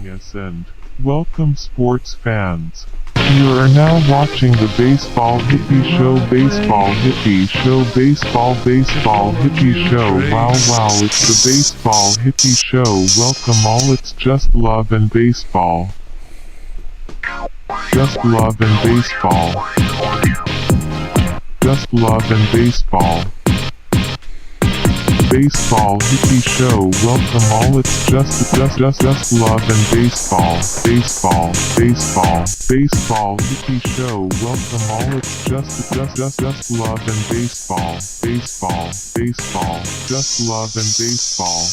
joining us and welcome sports fans. You are now watching the Baseball Hippie Show, Baseball Hippie Show, Baseball Hippie Show. Wow, it's the Baseball Hippie Show. Welcome all, it's just love and baseball. Just love and baseball. Just love and baseball. Baseball Hippie Show. Welcome all, it's just love and baseball. Baseball Hippie Show. Welcome all, it's just love and baseball. Baseball, just love and baseball.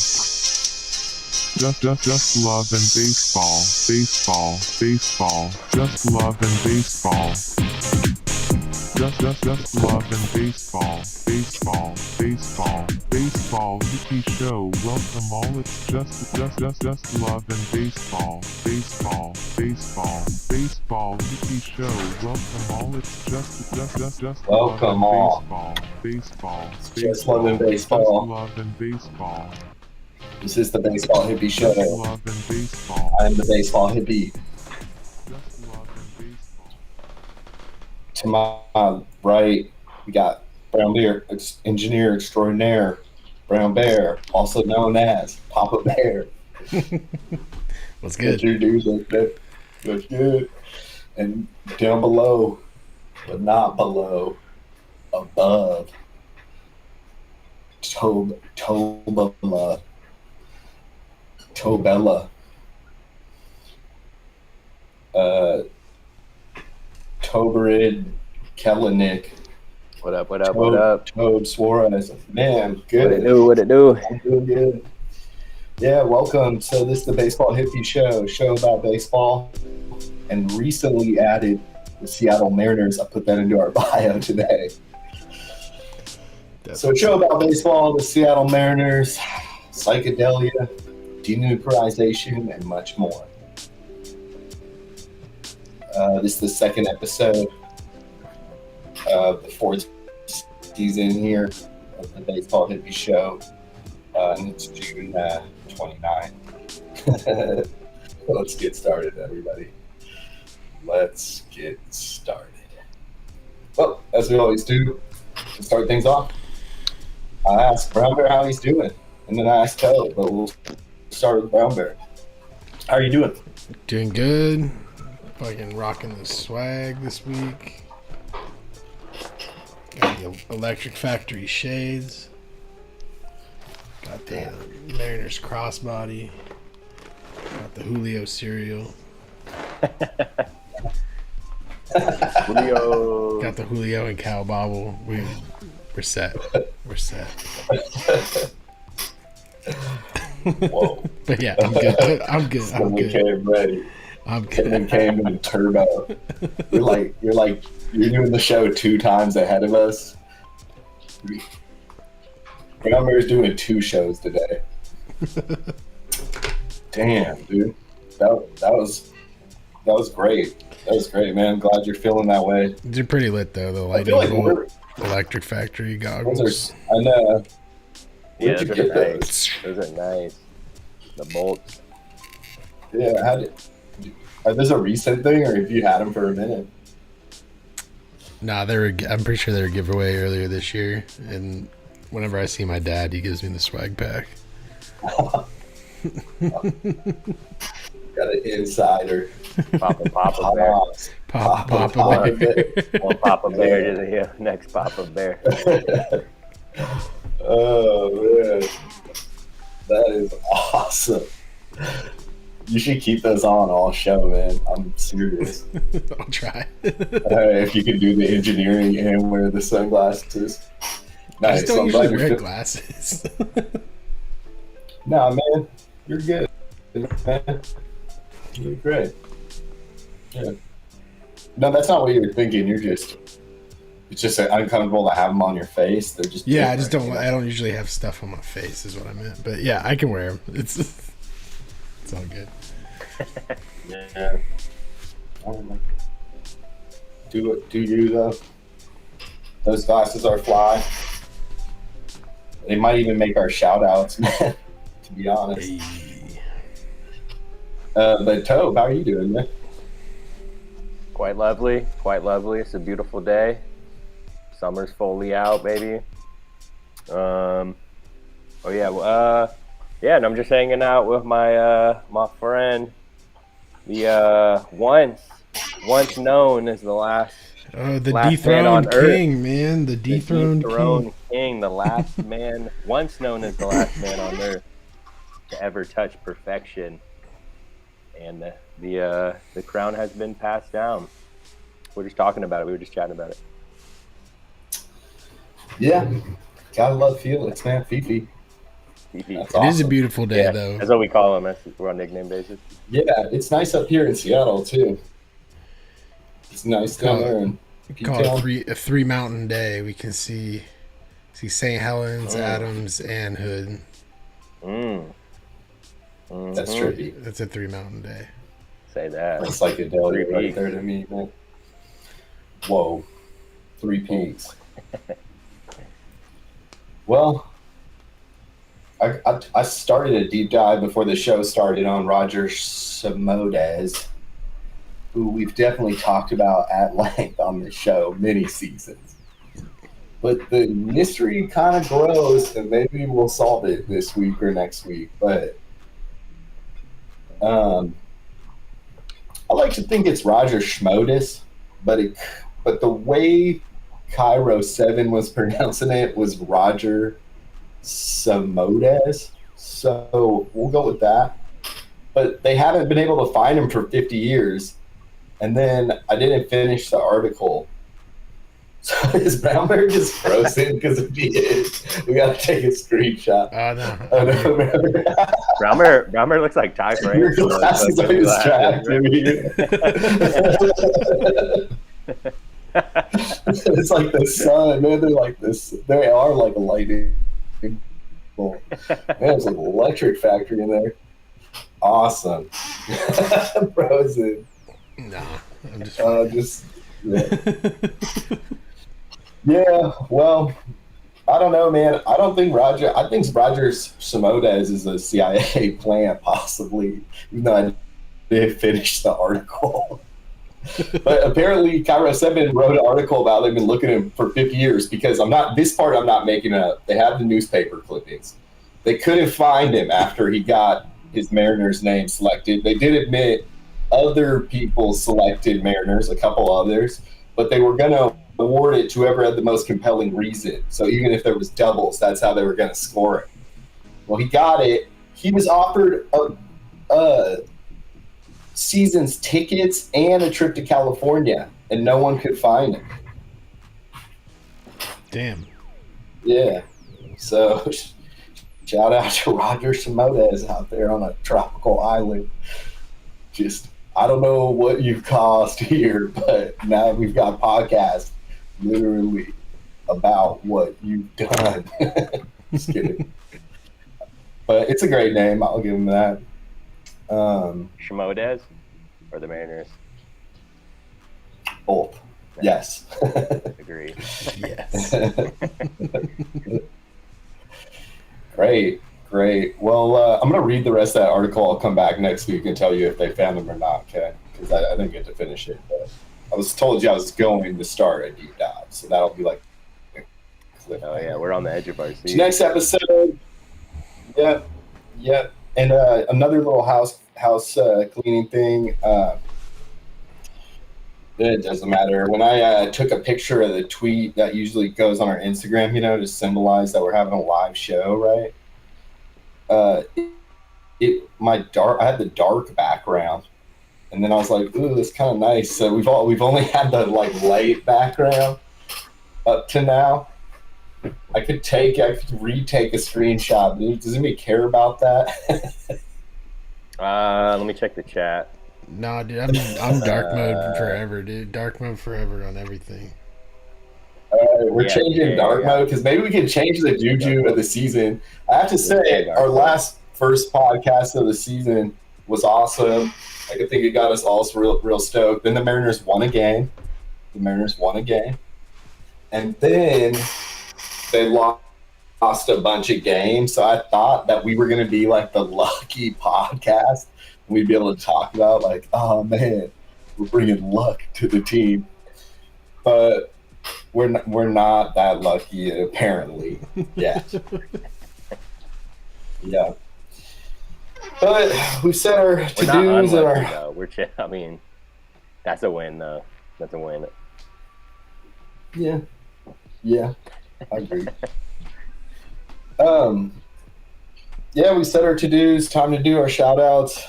Just love and baseball. Baseball, just love and baseball. Just love and baseball. Baseball Hippie Show. Welcome all, it's just love and baseball. Baseball Hippie Show. Welcome all, it's just welcome all. Baseball. Just love and baseball. Just love and baseball. This is the Baseball Hippie Show. Love and baseball. I am the Baseball Hippie. Just love and baseball. To my right, we got Brownbear, engineer extraordinaire, Brown Bear, also known as Papa Bear. What's good? Your dude, looks good. And down below, but not below, above, Tobella. Toberid Kellenick. What up? Tobe Suarez. Man, good. What it do? I'm doing good. Yeah, welcome. So this is the Baseball Hippie show about baseball, and recently added the Seattle Mariners. I put that into our bio today. So a show about baseball, the Seattle Mariners, psychedelia, denuclearization, and much more. This is the second episode of the fourth season here of the Baseball Hippie Show. And it's June 29th. Let's get started, everybody. Let's get started. Well, as we always do, to start things off, I asked Brown Bear how he's doing, and then I asked Tobe, but we'll start with Brown Bear. How are you doing? Doing good. Fucking rocking the swag this week. Got the Electric Factory shades. Got the Mariners crossbody. Got the Julio cereal. Julio. Got the Julio and cow bobble. We're set. We're set. Whoa. But yeah, I'm good. I'm good. Someone came ready. I'm good. And then came in turbo. You're doing the show 2 times ahead of us. Brown Bear's doing 2 shows today. Damn, dude. That was great. That was great, man. I'm glad you're feeling that way. They're pretty lit though. The I feel like we're Electric Factory goggles. those are, I know. Yeah, Where'd you those get are those? nice. Those are nice. The bolts. Yeah, are those a recent thing, or have you had them for a minute? Nah, I'm pretty sure they were a giveaway earlier this year, and whenever I see my dad, he gives me the swag pack. Got an insider. Papa Bear. Papa Bear. One Papa Bear to the next Papa Bear. Oh man, that is awesome. You should keep those on all show, man. I'm serious. I'll try. If you can do the engineering and wear the sunglasses. I Nice. just don't I'm glad usually you're wear glasses. Nah, man, you're good, man. You're great. Yeah. No, that's not what you're thinking. It's just uncomfortable to have them on your face. They're just Yeah, I just different, don't. you know? I don't usually have stuff on my face, is what I meant. But yeah, I can wear them. It's all good. Yeah. I don't know. Do you though? Those glasses are fly. They might even make our shout outs, man. To be honest. Hey. But Tobe, how are you doing, man? Quite lovely. Quite lovely. It's a beautiful day. Summer's fully out, baby. And I'm just hanging out with my friend, the once known as the last Oh, the last man on dethroned Earth. king, man. The dethroned king. The last man, once known as the last man on Earth to ever touch perfection, and the crown has been passed down. We're just talking about it. We were just chatting about it. Yeah, gotta love Felix, man. Fifi. It It is a beautiful day, though. That's what we call him. We're on nickname basis. Yeah, it's nice up here in Seattle too. It's nice down there in Call it a three mountain day. We can see St. Helens, Adams, and Hood. That's trippy. That's a 3 mountain day. Say that. That's like a deli 3 right peaks. there to me, man. Whoa, 3 peaks. Well, I started a deep dive before the show started on Roger Simodez, who we've definitely talked about at length on the show many seasons. But the mystery kind of grows, and maybe we'll solve it this week or next week. But I like to think it's Roger Schmodis, but the way Cairo 7 was pronouncing it was Roger Simodez. So we'll go with that. But they haven't been able to find him for 50 years. And then I didn't finish the article. So is Brownbear just frozen? Because if he is, we got to take a screenshot. No. Oh, no. Brownbear looks like Ty Frank. Your glasses are distracting me. It's like the sun, man. They're like this. They are like a lightning bolt. Man, there's an electric factory in there. Awesome. Frozen. Nah, I'm just. Yeah, well, I don't know, man. I don't think Roger. I think Roger Simodez is a CIA plant, possibly. Even though I did finish the article. But apparently, Cairo 7 wrote an article about they've been looking at him for 50 years because I'm not making up. They have the newspaper clippings. They couldn't find him after he got his Mariners name selected. They did admit other people selected Mariners, a couple others, but they were going to award it to whoever had the most compelling reason. So even if there was doubles, that's how they were going to score it. Well, he got it. He was offered a season's tickets and a trip to California, and no one could find him. Damn. Yeah. So shout out to Roger Simodez out there on a tropical island. Just, I don't know what you've caused here, but now we've got podcasts literally about what you've done. Just kidding. But it's a great name. I'll give him that. Schmodez or the Mariners? Both. Yes. Agree. Yes. Great. Well, I'm going to read the rest of that article. I'll come back next week and tell you if they found them or not, okay? Because I didn't get to finish it. But I was told you I was going to start a deep dive, so that'll be like a clip. Oh yeah, we're on the edge of our seat. Next episode. Yep. And another little house cleaning thing. It doesn't matter. When I took a picture of the tweet that usually goes on our Instagram, to symbolize that we're having a live show, right? I had the dark background, and then I was like, "Ooh, that's kind of nice." So we've only had the light background up to now. I could retake a screenshot. Does anybody care about that? Let me check the chat. Nah, dude, I'm dark mode forever, dude. Dark mode forever on everything. All right, we're changing dark mode because maybe we can change the juju of the season. I have to say, our first podcast of the season was awesome. I think it got us all real stoked. Then the Mariners won a game. And then they lost a bunch of games. So I thought that we were going to be like the lucky podcast we'd be able to talk about like, oh man, we're bringing luck to the team, but we're not that lucky apparently yet. Yeah, but we set our to dos and our. Though. I mean, that's a win though. That's a win. Yeah, I agree. Yeah, we set our to-dos. Time to do our shout-outs.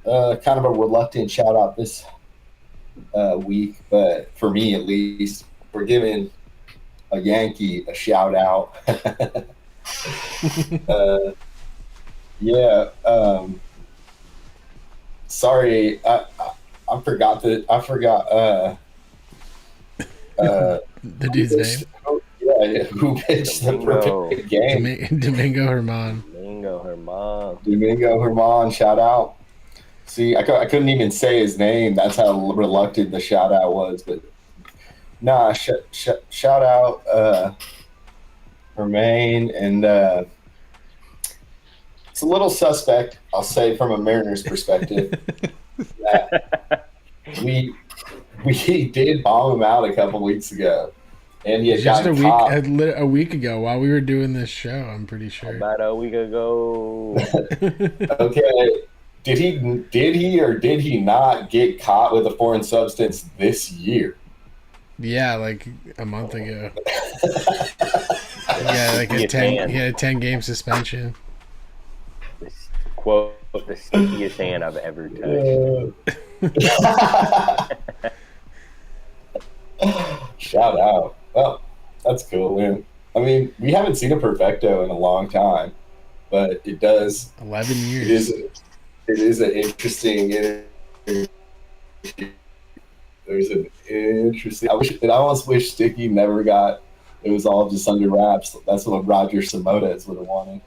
Kind of a reluctant shout-out this week, but for me at least, we're giving a Yankee a shout-out. Sorry, I forgot the dude's name. Yeah, who pitched the perfect game? Domingo Herman. Domingo Herman, shout out. See, I couldn't even say his name. That's how reluctant the shout out was. But nah, shout out Herman, and it's a little suspect, I'll say, from a Mariners perspective. That we did bomb him out a couple weeks ago. And he had just a week ago while we were doing this show, I'm pretty sure. About a week ago. Okay. Did he or did he not get caught with a foreign substance this year? Yeah, like a month ago. Yeah, like he had a 10-game suspension. This quote, the stickiest hand I've ever touched. Shout out. Well, that's cool, man. I mean, we haven't seen a perfecto in a long time, but it does. 11 years. It is an interesting. There's an interesting. I almost wish Sticky never got. It was all just under wraps. That's what Roger Samotes would have wanted.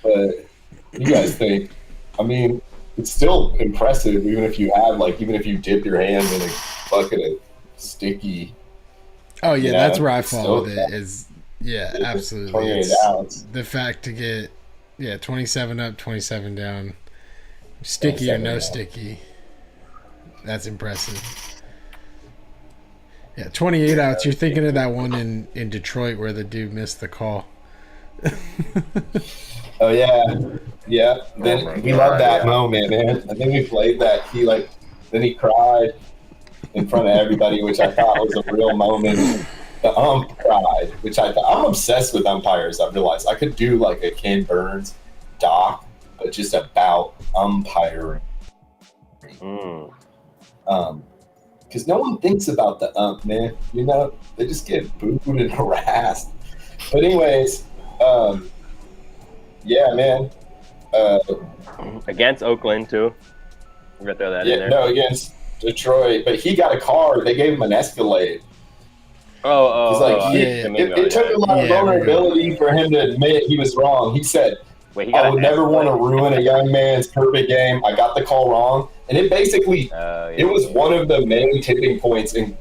But you guys think? I mean, it's still impressive, even if you dip your hand in a bucket of sticky. Oh yeah, that's where I fall with it. Is absolutely. 28 ounce. The fact to get 27 up, 27 down, sticky or no down. Sticky. That's impressive. Yeah, 28 outs. You're thinking of that one in Detroit where the dude missed the call. Oh yeah. Then we love that moment, man. And then we played that. Then he cried in front of everybody, which I thought was a real moment. The ump cried, which I thought. I'm obsessed with umpires. I realized I could do like a Ken Burns doc, but just about umpiring. Because no one thinks about the ump, man. You know, they just get booed and harassed. But anyways, yeah, man. Against Oakland too. We're gonna throw that in there. No, against Detroit. But he got a car. They gave him an Escalade. It took a lot of vulnerability for him to admit he was wrong. He said, I would never want to ruin a young man's perfect game. I got the call wrong. And it basically, it was one of the main tipping points in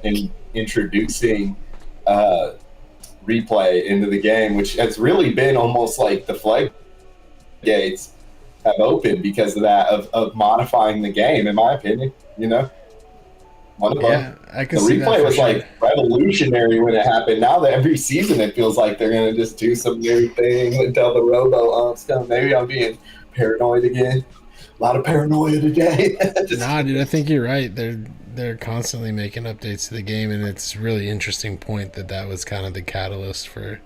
introducing replay into the game, which has really been almost like the floodgates have opened because of that, of modifying the game, in my opinion, you know? One of them. I can the see replay was like revolutionary when it happened. Now that every season it feels like they're going to just do some new thing until the robo umps come. Maybe I'm being paranoid again. A lot of paranoia today. Nah, dude, I think you're right. They're constantly making updates to the game, and it's a really interesting point that was kind of the catalyst for,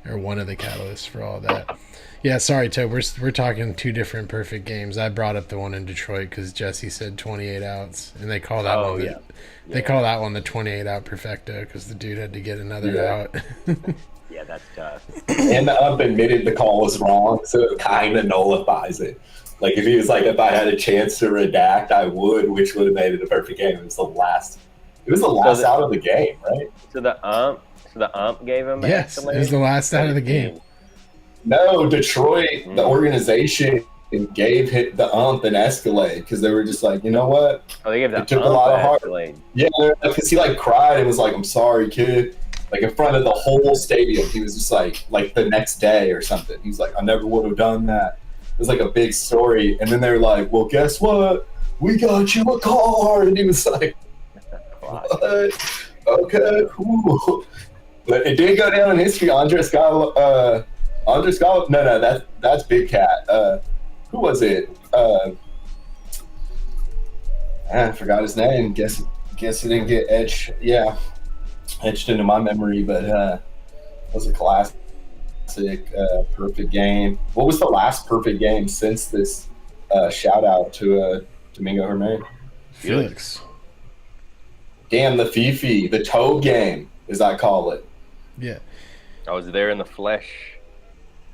or one of the catalysts for all that. Yeah, sorry, Tobe. We're talking two different perfect games. I brought up the one in Detroit because Jesse said 28 outs, and they call that one. They call that one the 28 out perfecto because the dude had to get another out. Yeah, that's tough. And the ump admitted the call was wrong, so it kind of nullifies it. Like if he was like, if I had a chance to redact, I would, which would have made it a perfect game. It was the last out of the game, right? So the ump gave him. Yes, it was the last out of the game. No, Detroit, the organization gave the ump an Escalade because they were just like, you know what? Oh, they gave the ump took a lot of heart. Escalade. Yeah, because he like cried and was like, "I'm sorry, kid." Like in front of the whole stadium, he was just like the next day or something. He was like, "I never would have done that." was like a big story. And then they were like, well, guess what? We got you a car. And he was like, what? Okay, cool. But it did go down in history. Andres Gallo. No, that's Big Cat. Who was it? I forgot his name. Guess it didn't get etched. Yeah, etched into my memory. But it was a classic, perfect game. What was the last perfect game since this? Shout out to Domingo Herman. Felix. Damn, the Fifi, the Tobe game, as I call it. Yeah. I was there in the flesh.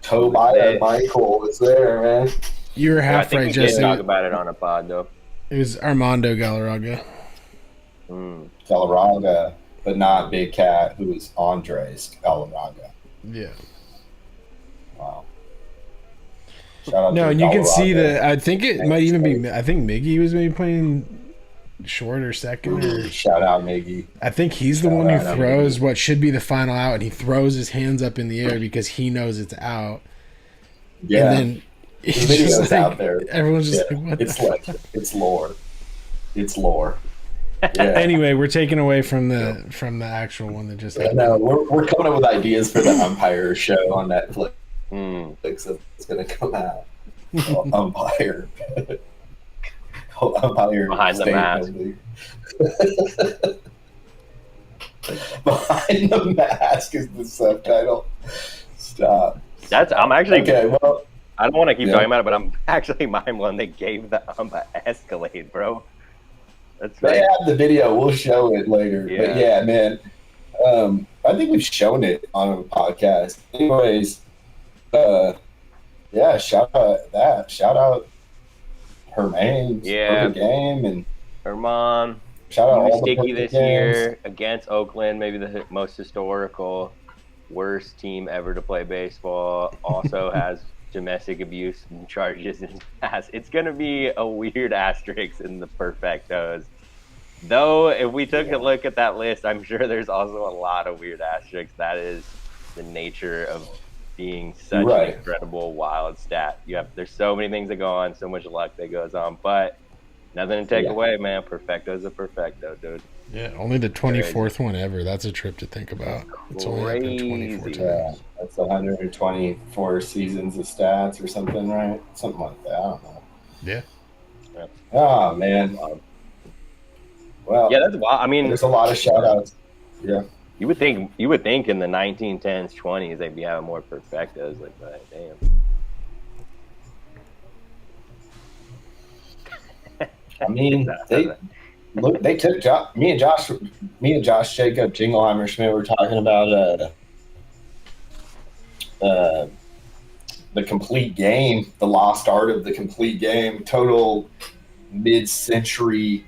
Tobiah Michael was there, man. You were I half think right, we did Jesse. talk about it on a pod, though. It was Armando Galarraga. Galarraga, but not Big Cat, who was Andres Galarraga. Yeah. Wow. Shout out No, to and you can see Galarraga. that. I think it might even be. I think Miggy was maybe playing short or second. Or Shout out Miggy. I think he's the Shout one who out throws what should be the final out, and he throws his hands up in the air because he knows it's out. Yeah, And then the it's video's just like, out there. everyone's just Yeah. like, what It's the legend. It's lore. It's lore. Yeah. Anyway, we're taking away from the actual one that just happened. No, we're coming up with ideas for the umpire show on Netflix. Mm. It's going to come out. Umpire. Umpire Behind the State mask. League. Behind the mask is the subtitle. Stop. I'm actually. Okay, well, I don't want to keep Yeah. talking about it, but I'm actually mind blown. They gave the a Escalade, bro. That's they right. have the video. We'll show it later. But Yeah. yeah, man. I think we've shown it on a podcast. Anyways, yeah, shout out that. Shout out Hermane's Yeah. perfect game, and Herman, shout out he was all the sticky perfect this games. year against Oakland, maybe the most historical, worst team ever to play baseball. Also has domestic abuse charges in his past. It's going to be a weird asterisk in the perfectos. Though, if we took a look at that list, I'm sure there's also a lot of weird asterisks. That is the nature of being such Right. an incredible wild stat. There's so many things that go on, so much luck that goes on, but nothing to take Yeah. away, man. Perfecto's a perfecto, dude. Yeah, only the 24th one ever. That's a trip to think about. It's only happened 24 Crazy. Yeah, times. that's 124 seasons of stats or something, right? Something like that. I don't know. Yeah. Oh man. Well, Yeah, that's wild. I mean, there's a lot of shout outs. Yeah. you would think in the 1910s, 20s they'd be having more perfectos, like, but damn. I mean, they took me and Josh Jacob Jingleheimer Schmidt were talking about the complete game, the lost art of the complete game, total mid-century,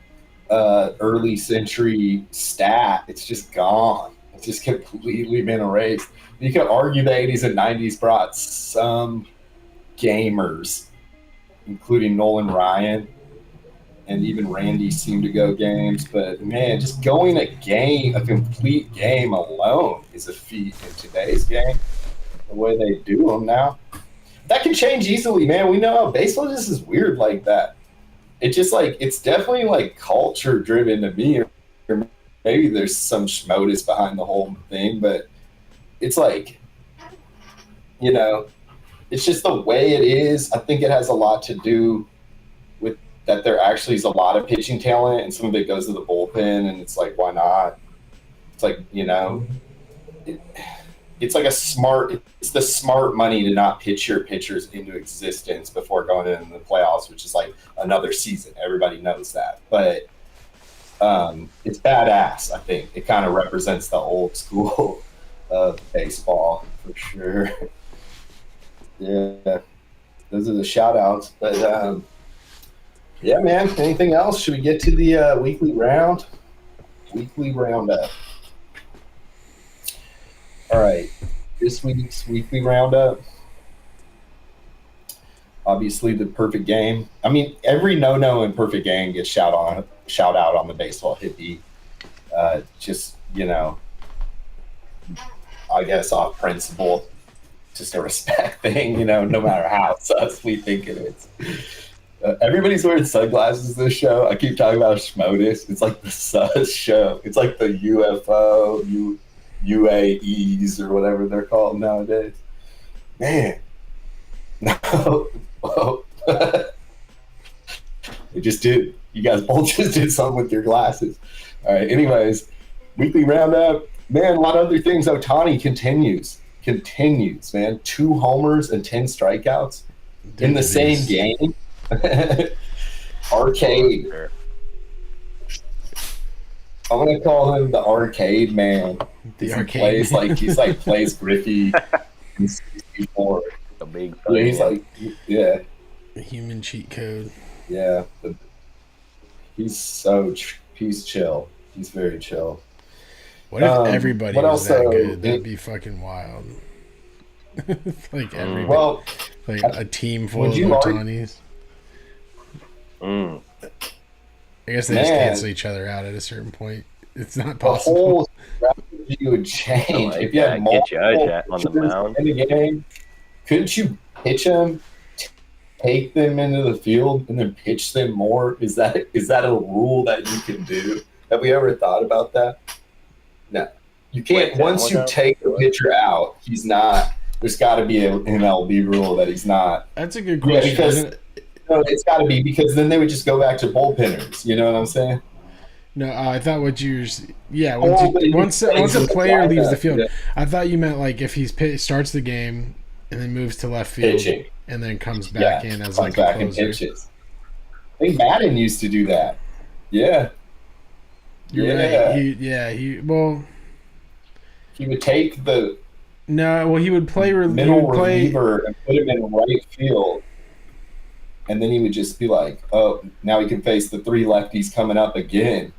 early century stat. It's just gone. It's just completely been erased. You could argue the 80s and 90s brought some gamers, including Nolan Ryan, and even Randy seemed to go games. But man, just going a complete game alone is a feat in today's game. The way they do them now, that can change easily, man. We know how baseball just is weird like that. It just like it's definitely like culture driven to me, or maybe there's some schmotus behind the whole thing, but it's like, you know, it's just the way it is. I think it has a lot to do with that there actually is a lot of pitching talent, and some of it goes to the bullpen, and it's like, why not? It's like, you know, it's like it's the smart money to not pitch your pitchers into existence before going into the playoffs, which is like another season. Everybody knows that. But it's badass, I think. It kind of represents the old school of baseball for sure. Yeah. Those are the shout outs. But yeah, man. Anything else? Should we get to the weekly round? Weekly roundup. All right, this week's weekly roundup. Obviously, the perfect game. I mean, every no in perfect game gets shout out on the baseball hippie. Just, you know, I guess off principle. just a respect thing, no matter how sus we think it is. Everybody's wearing sunglasses this show. I keep talking about Schmotis. It's like the sus show. It's like the UFO, UAEs, or whatever they're called nowadays. Man. No. Whoa. It just did. You guys both just did something with your glasses. All right. Anyways, weekly roundup. Man, a lot of other things. Ohtani continues, man. 2 homers and 10 strikeouts in the same game. Arcade. I'm gonna call him the arcade man. The arcade plays man. he's like plays Griffey in 64. A big Yeah, he's like the human cheat code. Yeah, he's chill. He's very chill. What if everybody was that good? That'd be fucking wild. Like everybody. Well, like a team full of Ohtanis. I guess they just cancel each other out at a certain point. It's not possible. The whole strategy would change if you had multiple on the mound in the game. Couldn't you pitch them, take them into the field, and then pitch them more? Is that a rule that you can do? Have we ever thought about that? No, you can't. Once you take the pitcher out, he's not. There's got to be an MLB rule that he's not. That's a good question. Yeah, because it's got to be, because then they would just go back to bullpenners. You know what I'm saying? No, I thought what you once a player leaves the field. I thought you meant like if he starts the game and then moves to left field pitching, and then comes back in as like back a closer. and pitches. I think Madden used to do that. Yeah. You're right. He would take the he would play reliever and put him in right field, and then he would just be like, "Oh, now he can face the 3 lefties coming up again."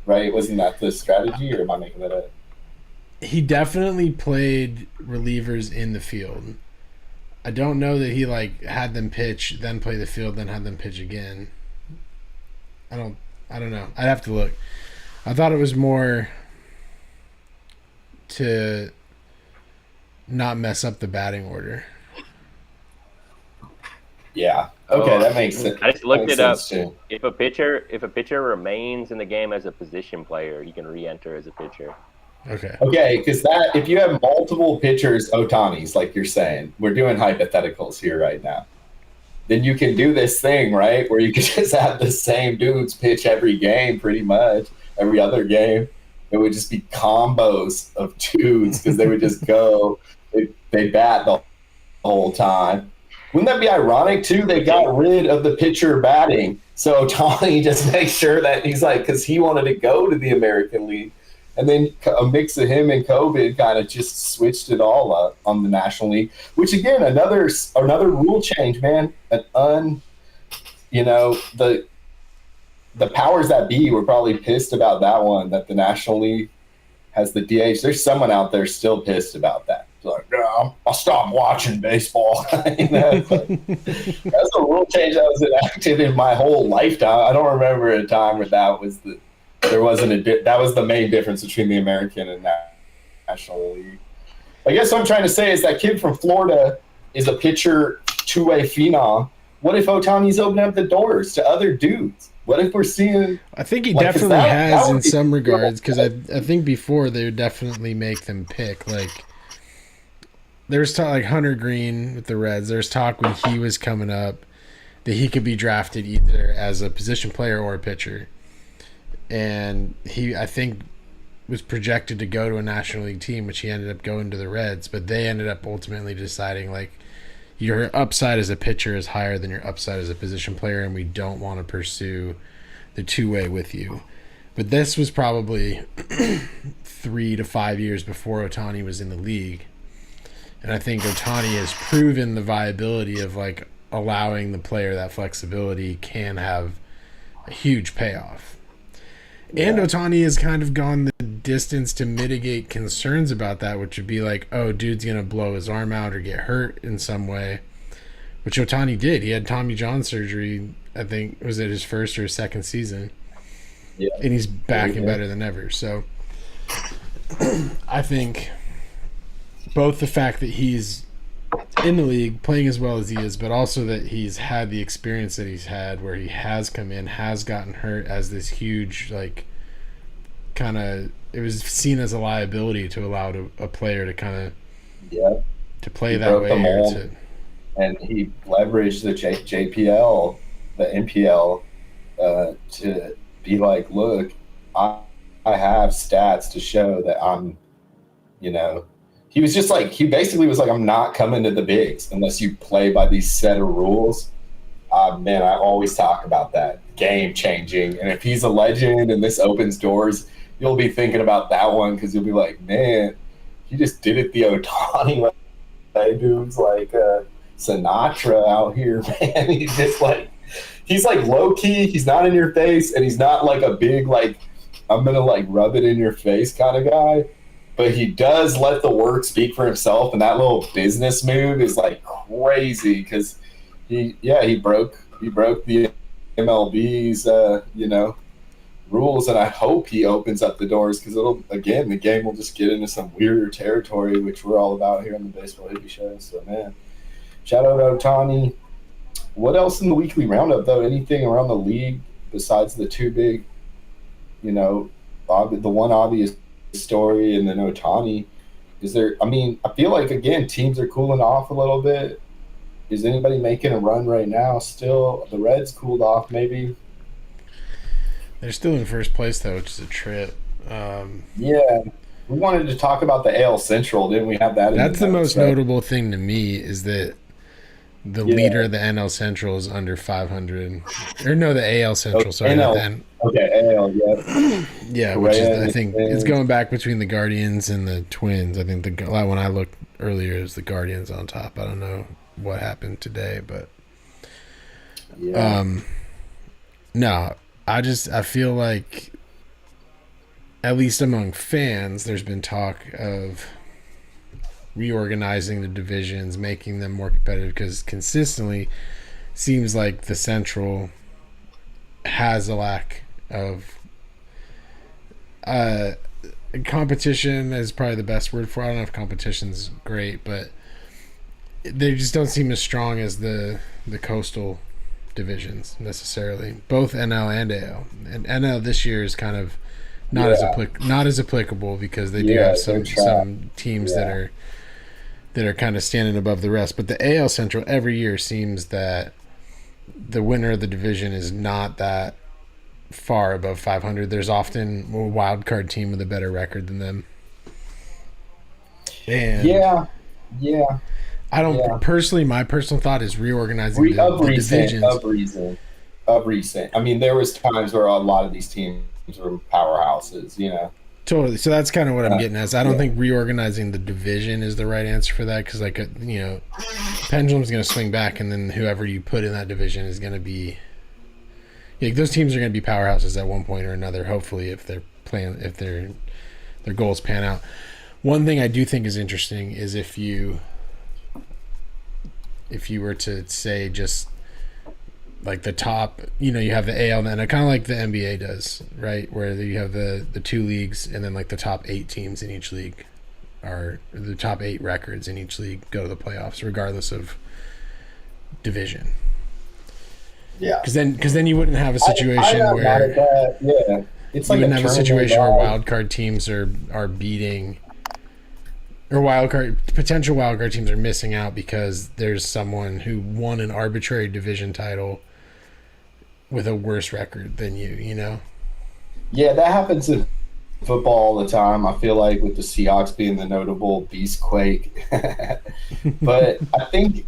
Right? Wasn't that the strategy, or am I making that up? He definitely played relievers in the field. I don't know that he had them pitch, then play the field, then had them pitch again. I don't know. I'd have to look. I thought it was more to not mess up the batting order. Yeah. Okay, that makes sense. I just looked it up. Too. If a pitcher remains in the game as a position player, he can re-enter as a pitcher. Okay, because if you have multiple pitchers, Ohtanis, like you're saying, we're doing hypotheticals here right now. Then you can do this thing, right, where you can just have the same dudes pitch every game, pretty much every other game. It would just be combos of dudes because they would just go, they bat the whole time. Wouldn't that be ironic too? They got rid of the pitcher batting, so Ohtani just makes sure that he's because he wanted to go to the American League, and then a mix of him and COVID kind of just switched it all up on the National League. Which again, another rule change, man. The powers that be were probably pissed about that one. That the National League has the DH. There's someone out there still pissed about that. Like, no, I'll stop watching baseball. That's a rule change that was enacted in my whole lifetime. I don't remember a time where that was that was the main difference between the American and National League. I guess what I'm trying to say is that kid from Florida is a pitcher, 2-way phenom. What if Ohtani's opening up the doors to other dudes? What if we're seeing? I think he definitely has in some regards, because I think before they would definitely make them pick There's talk Hunter Green with the Reds. There's talk when he was coming up that he could be drafted either as a position player or a pitcher. And he, I think, was projected to go to a National League team, which he ended up going to the Reds. But they ended up ultimately deciding, your upside as a pitcher is higher than your upside as a position player, and we don't want to pursue the 2-way with you. But this was probably 3 to 5 years before Ohtani was in the league. And I think Ohtani has proven the viability of allowing the player that flexibility can have a huge payoff. Yeah. And Ohtani has kind of gone the distance to mitigate concerns about that, which would be dude's going to blow his arm out or get hurt in some way, which Ohtani did. He had Tommy John surgery, I think, was it his first or second season? Yeah. And he's back and better than ever. So I think both the fact that he's in the league, playing as well as he is, but also that he's had the experience that he's had where he has come in, has gotten hurt as this huge, like, kind of, it was seen as a liability to allow a player to kind of to play that way. And he leveraged the JPL, the NPL, to be like, look, I have stats to show that I'm, he was just like, he basically was like, I'm not coming to the bigs unless you play by these set of rules. Man, I always talk about that. Game changing. And if he's a legend and this opens doors, you'll be thinking about that one because you'll be like, man, he just did it the Otani way. That dude's like Sinatra out here, man. He's like low key. He's not in your face, and he's not like a big like I'm gonna like rub it in your face kind of guy. But he does let the work speak for himself, and that little business move is like crazy because he broke the MLB's rules, and I hope he opens up the doors because the game will just get into some weirder territory, which we're all about here on the Baseball Hippie Show. So man, shout out to Otani. What else in the weekly roundup though? Anything around the league besides the two big, the one obvious story and then Otani? Is there? I mean, I feel like again teams are cooling off a little bit. Is anybody making a run right now? Still, the Reds cooled off maybe. They're still in first place though, which is a trip. Yeah, we wanted to talk about the AL Central, didn't we? Have that. That's the most notable thing to me is that the leader of the NL Central is under 500. Or no, the AL Central. Sorry, NL. Okay, AL. Yeah. Yeah, which is I think it's going back between the Guardians and the Twins. I think when I looked earlier, it was the Guardians on top. I don't know what happened today, but no. I feel like, at least among fans, there's been talk of reorganizing the divisions, making them more competitive, because consistently seems like the Central has a lack of competition is probably the best word for it. I don't know if competition's great, but they just don't seem as strong as the coastal divisions necessarily, both NL and AL. And NL this year is kind of not as applicable because they do have some teams that are kind of standing above the rest. But the AL Central every year seems that the winner of the division is not that far above 500. There's often a wild card team with a better record than them. And I don't personally. My personal thought is reorganizing the divisions. Of recent. I mean, there was times where a lot of these teams were powerhouses. Totally. So that's kind of what I'm getting at. I don't think reorganizing the division is the right answer for that because, pendulum's going to swing back, and then whoever you put in that division is going to be. Those teams are going to be powerhouses at one point or another. Hopefully, if their goals pan out. One thing I do think is interesting is if you were to say just like the top, you have the AL and kind of like the NBA does, right? Where you have the two leagues and then like the top 8 teams in each league or the top 8 records in each league go to the playoffs regardless of division. Yeah. Because then you wouldn't have a situation where it's you like wouldn't have a situation where wild card teams are beating. Or potential wildcard teams are missing out because there's someone who won an arbitrary division title with a worse record than you. Yeah, that happens in football all the time. I feel like with the Seahawks being the notable beastquake, but I think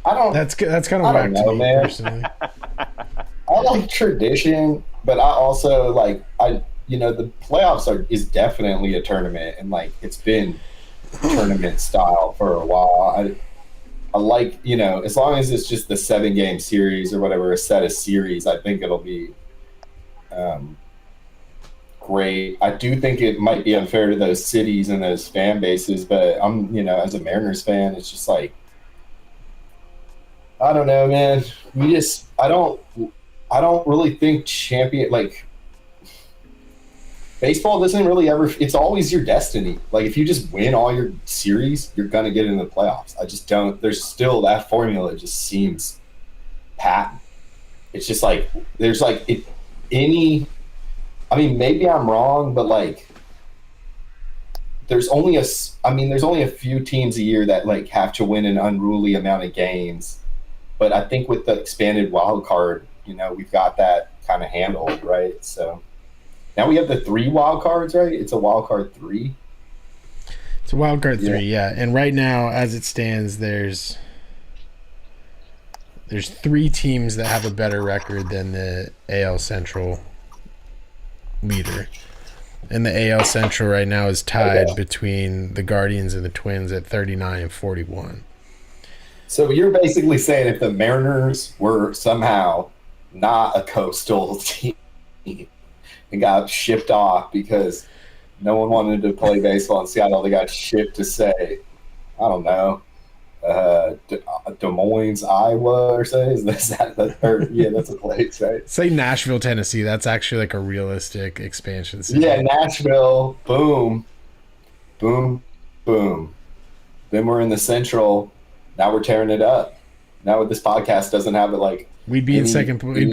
That's kind of whack to me personally. I like tradition, but I also the playoffs is definitely a tournament, and it's been tournament style for a while. I like, as long as it's just the 7-game series or whatever, a set of series, I think it'll be great. I do think it might be unfair to those cities and those fan bases, but I'm, as a Mariners fan, it's just like, I don't know, man. I don't really think baseball doesn't really ever. It's always your destiny. Like if you just win all your series, you're gonna get into the playoffs. I just don't. There's still that formula. Just seems patent. It's just like there's like any. I mean, maybe I'm wrong, but like there's only a few teams a year that like have to win an unruly amount of games. But I think with the expanded wild card, we've got that kind of handled, right? So now we have the 3 wild cards, right? It's a wild card 3. It's a wild card 3, yeah. And right now, as it stands, there's 3 teams that have a better record than the AL Central leader. And the AL Central right now is tied between the Guardians and the Twins at 39 and 41. So you're basically saying if the Mariners were somehow not a coastal team and got shipped off because no one wanted to play baseball in Seattle, they got shipped to say, I don't know, Des Moines, Iowa, or say, is that yeah, that's a place, right? Say Nashville, Tennessee. That's actually like a realistic expansion city. Yeah, Nashville, boom, boom, boom. Then we're in the Central. Now we're tearing it up. Now this podcast doesn't have it like we'd be in second. We'd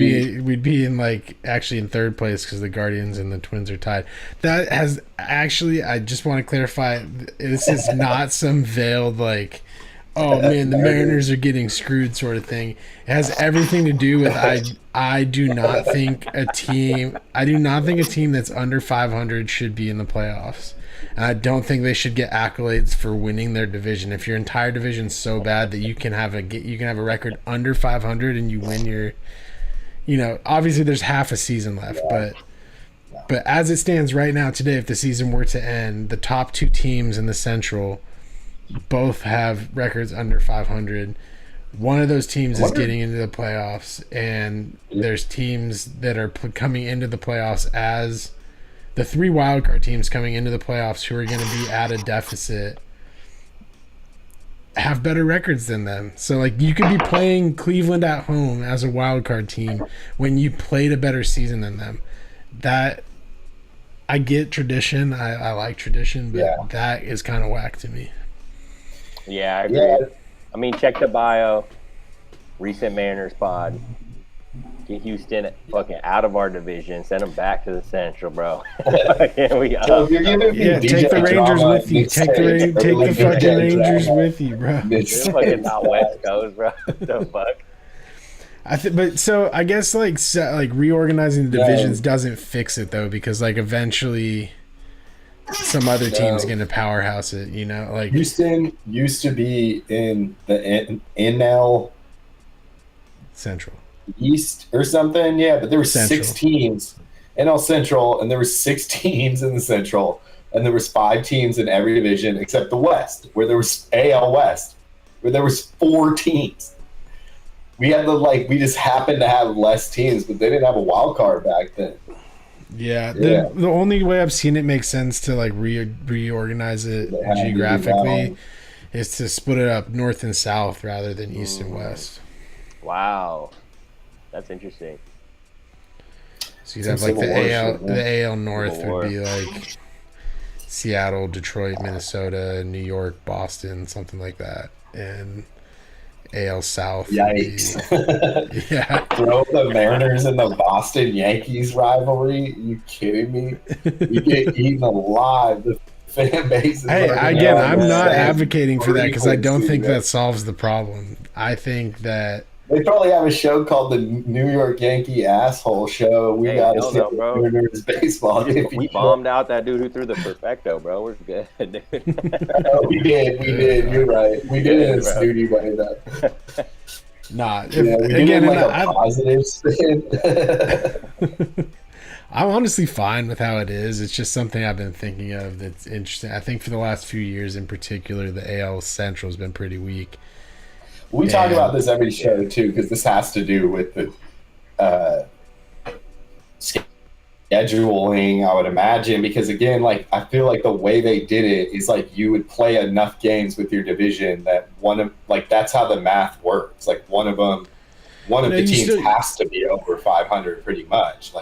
be in like actually in third place because the Guardians and the Twins are tied. That has actually. I just want to clarify. This is not some veiled like, oh man, the Mariners are getting screwed sort of thing. It has everything to do with I do not think a team that's under 500 should be in the playoffs. And I don't think they should get accolades for winning their division. If your entire division's so bad that you can have a record under 500 and you win your, obviously there's half a season left, but as it stands right now today, if the season were to end, the top 2 teams in the Central both have records under 500. One of those teams is getting into the playoffs, and there's teams that are coming into the playoffs as the 3 wildcard teams coming into the playoffs who are going to be at a deficit have better records than them. So, like, you could be playing Cleveland at home as a wildcard team when you played a better season than them. That, I get tradition. I like tradition, but that is kind of whack to me. Yeah, I agree. Yeah. I mean, check the bio. Recent Mariners pod. Get Houston fucking out of our division. Send them back to the Central, bro. Here we go. So you're giving me take the Rangers with you. Take the fucking Rangers with you, bro. It's fucking not West Coast, bro. The fuck. But so I guess like reorganizing the divisions doesn't fix it though, because like eventually some other team's gonna powerhouse it. Like Houston used to be in the NL Central. East or something, but there were Central. 6 teams, NL Central, and there were 6 teams in the Central, and there was 5 teams in every division except the West, where there was AL West, where there was 4 teams. We had we just happened to have less teams, but they didn't have a wild card back then. Yeah. The only way I've seen it make sense to like reorganize it geographically is to split it up north and south rather than east and west. Wow. That's interesting. So you'd have like the AL North would be like Seattle, Detroit, Minnesota, New York, Boston, something like that. And AL South. Yikes. Yeah. Throw the Mariners and the Boston Yankees rivalry? Are you kidding me? You get eaten alive. The fan base is again, I'm not advocating for that because I don't think that solves the problem. I think that they probably have a show called the New York Yankee Asshole Show. We got to see the Mariners baseball. We bombed out that dude who threw the perfecto, bro. We're good, dude. We did. You're right. We did it in the studio by that. Nah. Again, a positive spin. I'm honestly fine with how it is. It's just something I've been thinking of that's interesting. I think for the last few years in particular, the AL Central has been pretty weak. We talk about this every show, too, because this has to do with the scheduling, I would imagine. Because, again, I feel like the way they did it is, you would play enough games with your division that that's how the math works. One of the teams has to be over 500 pretty much.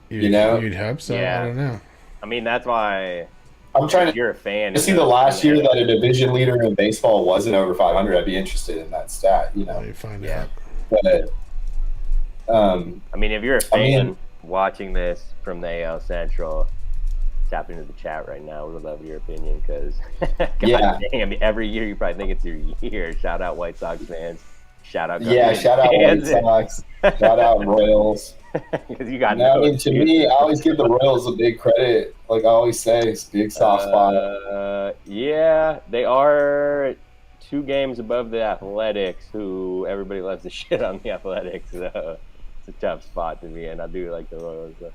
You know? You'd hope so. Yeah. I don't know. I mean, that's why I'm trying if you're a fan. to see the last year that a division leader in baseball wasn't over 500. I'd be interested in that stat, you know? You find Yeah. out. But, I mean, if you're a fan watching this from the AL Central, tap into the chat right now. We would love your opinion because, yeah. dang, I mean, every year you probably think it's your year. Shout out White Sox fans. Shout out. Shout out White Sox. Shout out Royals. Because you got no, I mean, to me, I always give the Royals a big credit. Like I always say, it's a big soft spot. Yeah, they are 2 games above the Athletics, who everybody loves to shit on the Athletics. So it's a tough spot to be in. I do like the Royals, though.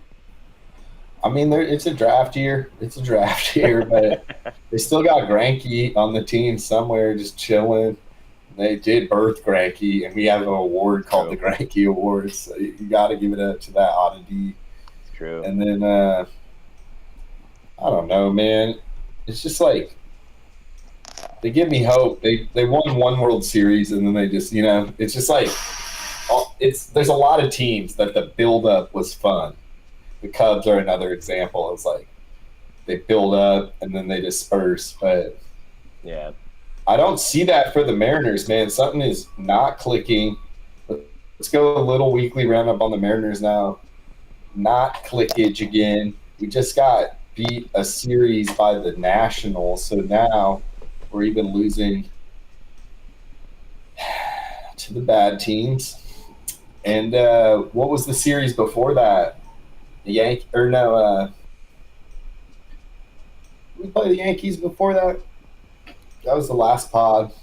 I mean, it's a draft year. It's a draft year, but they still got Greinke on the team somewhere just chilling. They did birth Greinke, and we have an award called the Greinke Award. So you got to give it up to that oddity. It's true. And then, I don't know, man. It's just like they give me hope. They won 1 World Series, and then they just, it's just like there's a lot of teams that the build-up was fun. The Cubs are another example. It's like they build up, and then they disperse. But yeah. I don't see that for the Mariners, man. Something is not clicking. Let's go a little weekly roundup on the Mariners now. Not clickage again. We just got beat a series by the Nationals, so now we're even losing to the bad teams. And what was the series before that? We played the Yankees before that. That was the last pod.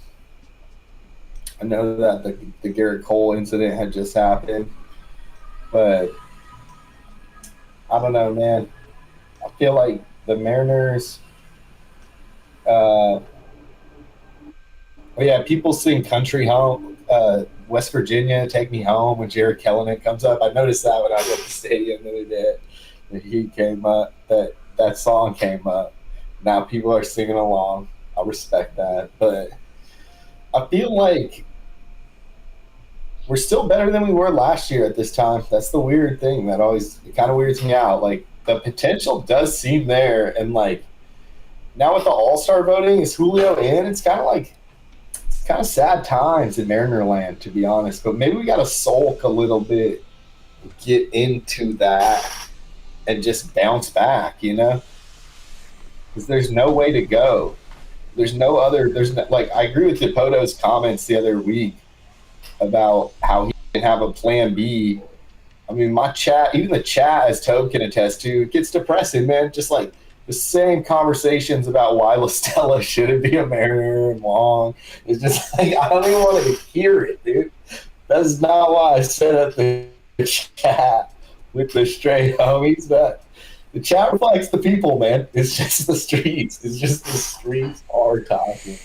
I know that the Garrett Cole incident had just happened, but I don't know, man. I feel like the Mariners. People sing "Country Home," West Virginia, "Take Me Home" when Jared Kelenic comes up. I noticed that when I was at the stadium the other day. That he came up. That song came up. Now people are singing along. I respect that, but I feel like we're still better than we were last year at this time. That's the weird thing that always kind of weirds me out. Like the potential does seem there, and like now with the All-Star voting, is Julio in? It's kind of sad times in Mariner land, to be honest. But maybe we got to sulk a little bit, get into that, and just bounce back, because there's no way to go. I agree with Depoto's comments the other week about how he can have a plan B. I mean, my chat, even the chat, as Tobe can attest to, it gets depressing, man. Just like the same conversations about why LaStella shouldn't be a Mariner and Long. It's just like, I don't even want to hear it, dude. That's not why I set up the chat with the stray homies, but the chat reflects the people, man. It's just the streets. It's just the streets are talking.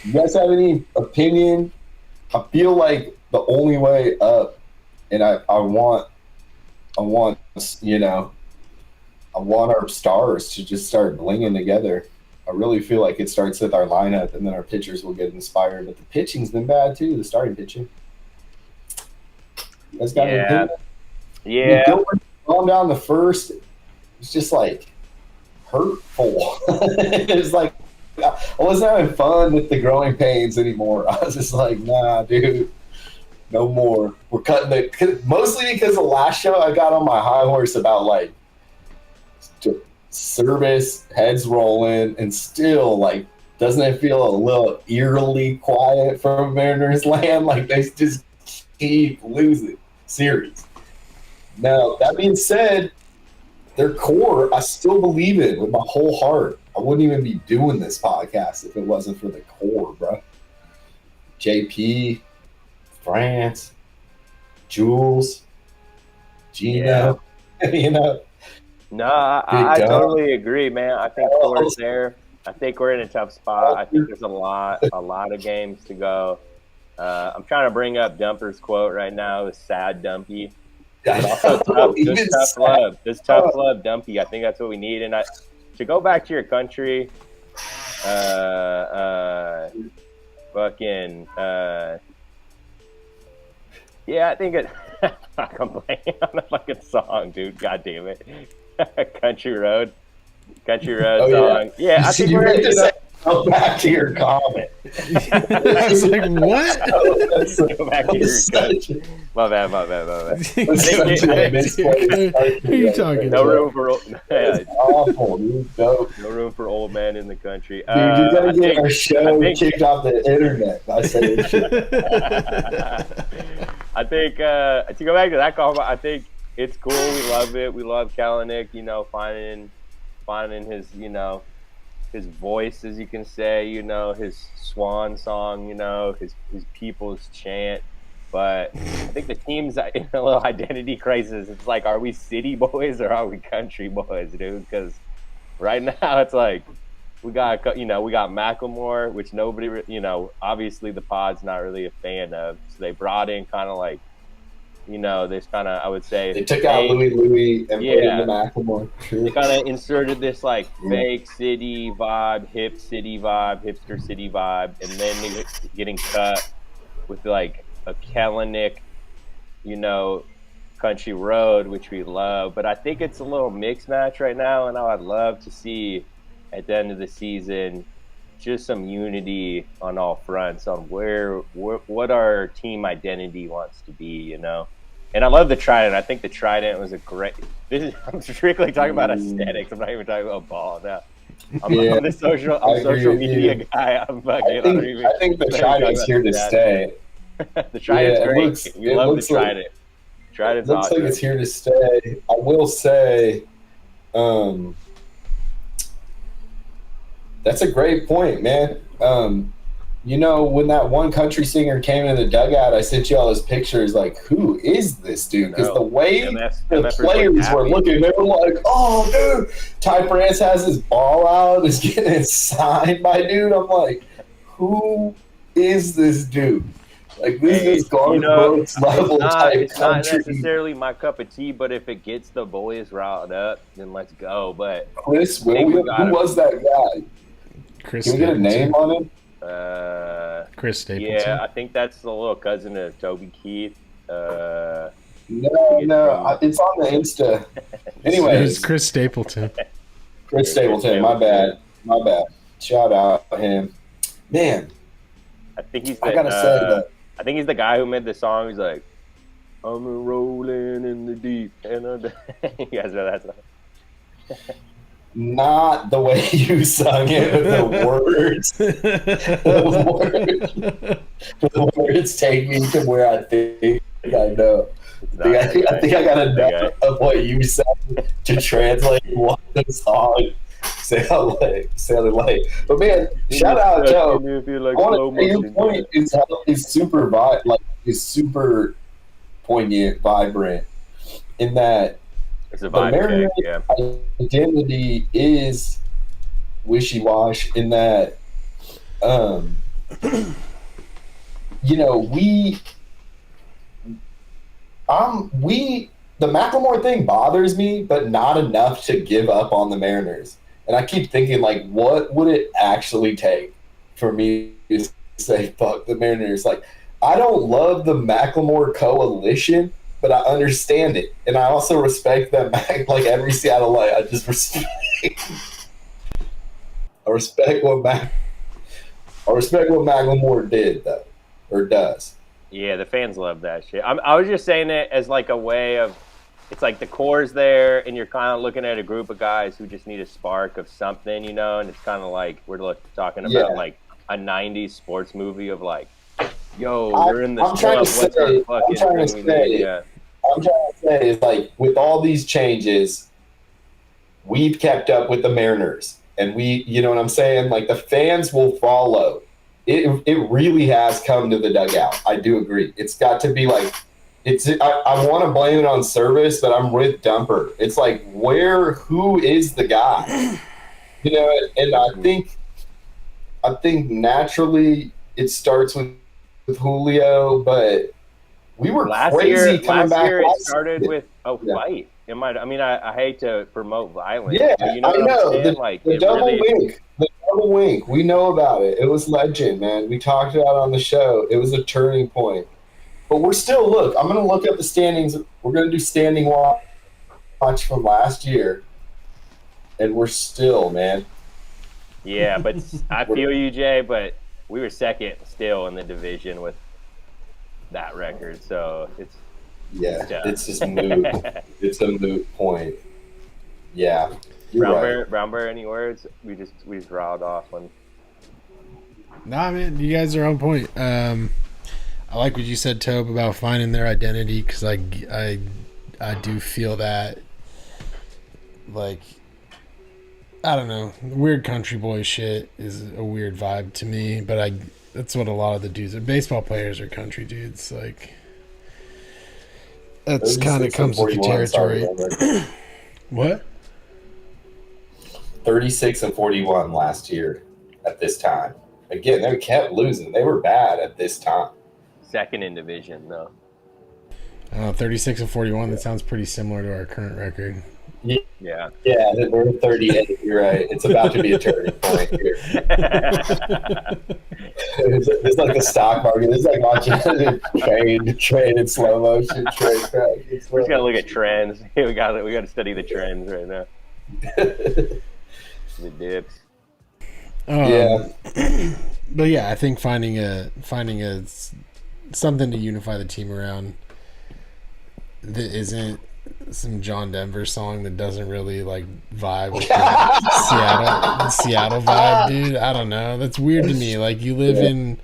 You guys have any opinion? I feel like the only way up, and I want our stars to just start blinging together. I really feel like it starts with our lineup, and then our pitchers will get inspired. But the pitching's been bad too. The starting pitching. You guys got any opinion? Yeah. I mean, Gilbert down the first. It's just like hurtful. It's like I wasn't having fun with the growing pains anymore. I was just like, nah, dude, no more. We're cutting it. Mostly because the last show I got on my high horse about like service, heads rolling, and still like, doesn't it feel a little eerily quiet from Mariners land? Like they just keep losing series. Now, that being said, their core, I still believe in with my whole heart. I wouldn't even be doing this podcast if it wasn't for the core, bro. JP, France, Jules, Gino, No, I totally agree, man. I think core's there. I think we're in a tough spot. I think there's a lot of games to go. I'm trying to bring up Dumper's quote right now. It's sad, Dumpy. But also tough love. This tough love, Dumpy. I think that's what we need. And to go back to your country, I think Not complaining on the fucking song, dude. God damn it. Country Road song. Yeah, I think you we're meant to you know, say go back to your comment. I was like, what? go back to your country. My bad. Who are you talking No to? room for It's awful, dude. No, no room for old men in the country. dude, you're gonna I get think- our show I think- kicked off the internet by saying shit. I think to go back to that call, I think it's cool. We love it. We love Kalanick, finding his, his voice, as you can say, his swan song, his people's chant. But I think the team's in a little identity crisis. It's like, are we city boys or are we country boys, dude? Because right now it's like we got Macklemore, which nobody, obviously the pod's not really a fan of. So they brought in kind of like, this kind of, I would say, They took out Louis and put in the Macklemore. They kind of inserted this like fake city vibe, hip city vibe, hipster city vibe, and then they getting cut with like a Kalanick, country road, which we love. But I think it's a little mixed match right now, and I'd love to see at the end of the season just some unity on all fronts on what our team identity wants to be, And I love the Trident. I think the Trident was a great. I'm strictly talking about aesthetics. I'm not even talking about ball now. I'm the social media guy. I think the Trident's here to stay. The Trident's great. We love the Trident. Trident's looks awesome. like it's here to stay. I will say, that's a great point, man. When that one country singer came in the dugout, I sent you all those pictures. Like, who is this dude? Because the way the players were looking, they were like, "Oh, dude!" Ty France has his ball out, is getting signed by dude. I'm like, who is this dude? Like, this is Garth Brooks level type It's not country. necessarily my cup of tea, but if it gets the boys riled up, then let's go. But Chris Williams, who was that guy? Chris Can we get a name on him? Chris Stapleton. Yeah, I think that's the little cousin of Toby Keith. No, it's on the Insta. Anyways, It's Chris Stapleton. Chris Stapleton, my bad. Shout out him. Man, I think he's. I gotta say that. I think he's the guy who made the song. He's like, "I'm a rolling in the deep." You guys know that song? Not the way you sung it, but the words. The words take me to where I think I know. I think I got enough of what you said to translate what the song sounded like. But man, shout out Joe. I want to say your point is super poignant, vibrant, in that It's a the vibe Mariners' check, yeah. identity is wishy-wash in that, the Macklemore thing bothers me, but not enough to give up on the Mariners. And I keep thinking, like, what would it actually take for me to say, fuck the Mariners? Like, I don't love the Macklemore coalition, but I understand it. And I also respect that, like every Seattleite, I just respect. I respect what Macklemore did, though, or does. Yeah, the fans love that shit. I was just saying it as like a way of, it's like the core's there, and you're kind of looking at a group of guys who just need a spark of something, and it's kind of like we're talking about like a 90s sports movie of like, yo, we're in this club, what's our fucking thing we need? Yeah. I'm trying to say is, like, with all these changes, we've kept up with the Mariners, and you know what I'm saying? Like, the fans will follow. It really has come to the dugout. I do agree. It's got to be like, I want to blame it on service, but I'm with Dumper. It's like, who is the guy? And I think naturally it starts with Julio, but we were crazy coming back. Last year it started with a fight. I hate to promote violence. Yeah, but I know. The double wink. The double wink. We know about it. It was legend, man. We talked about it on the show. It was a turning point. But we're still, look, I'm going to look up the standings. We're going to do standing watch from last year. And we're still, man. Yeah, but I feel you, Jay, but we were second still in the division with that record. So it's just moot. It's a moot point. Yeah. Brown Bear, any words? We just riled off one. Nah, man, you guys are on point. I like what you said, Tobe, about finding their identity, because I do feel that, like, I don't know, weird country boy shit is a weird vibe to me, but that's what a lot of the dudes are. Baseball players are country dudes, like, that's kind of comes with the territory. What? 36-41 last year at this time. Again, they kept losing. They were bad at this time. Second in division, though. 36-41. That sounds pretty similar to our current record. Yeah, we're 38. You're right. It's about to be a turning point here. It's like the stock market. It's like watching a trade in slow motion. We just gotta look at trends. We gotta study the trends right now. The dips. But yeah, I think finding a something to unify the team around that isn't some John Denver song that doesn't really like vibe with the Seattle vibe, dude. I don't know. That's weird to me. Like you live in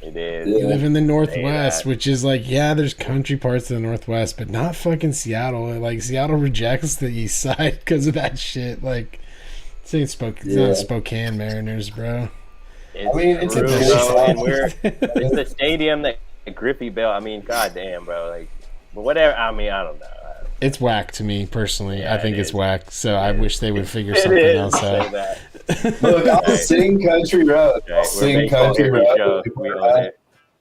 the Northwest, which is like, yeah, there's country parts of the Northwest, but not fucking Seattle. Like Seattle rejects the East Side because of that shit. Like, it's not Spokane Mariners, bro. It's the stadium that Griffey built. I mean, goddamn, bro. Like, but whatever. I mean, I don't know. It's whack to me personally. Yeah, I think it's whack. So I wish they would figure something else out. Look, I'll sing Country Road. I'll sing Country Road.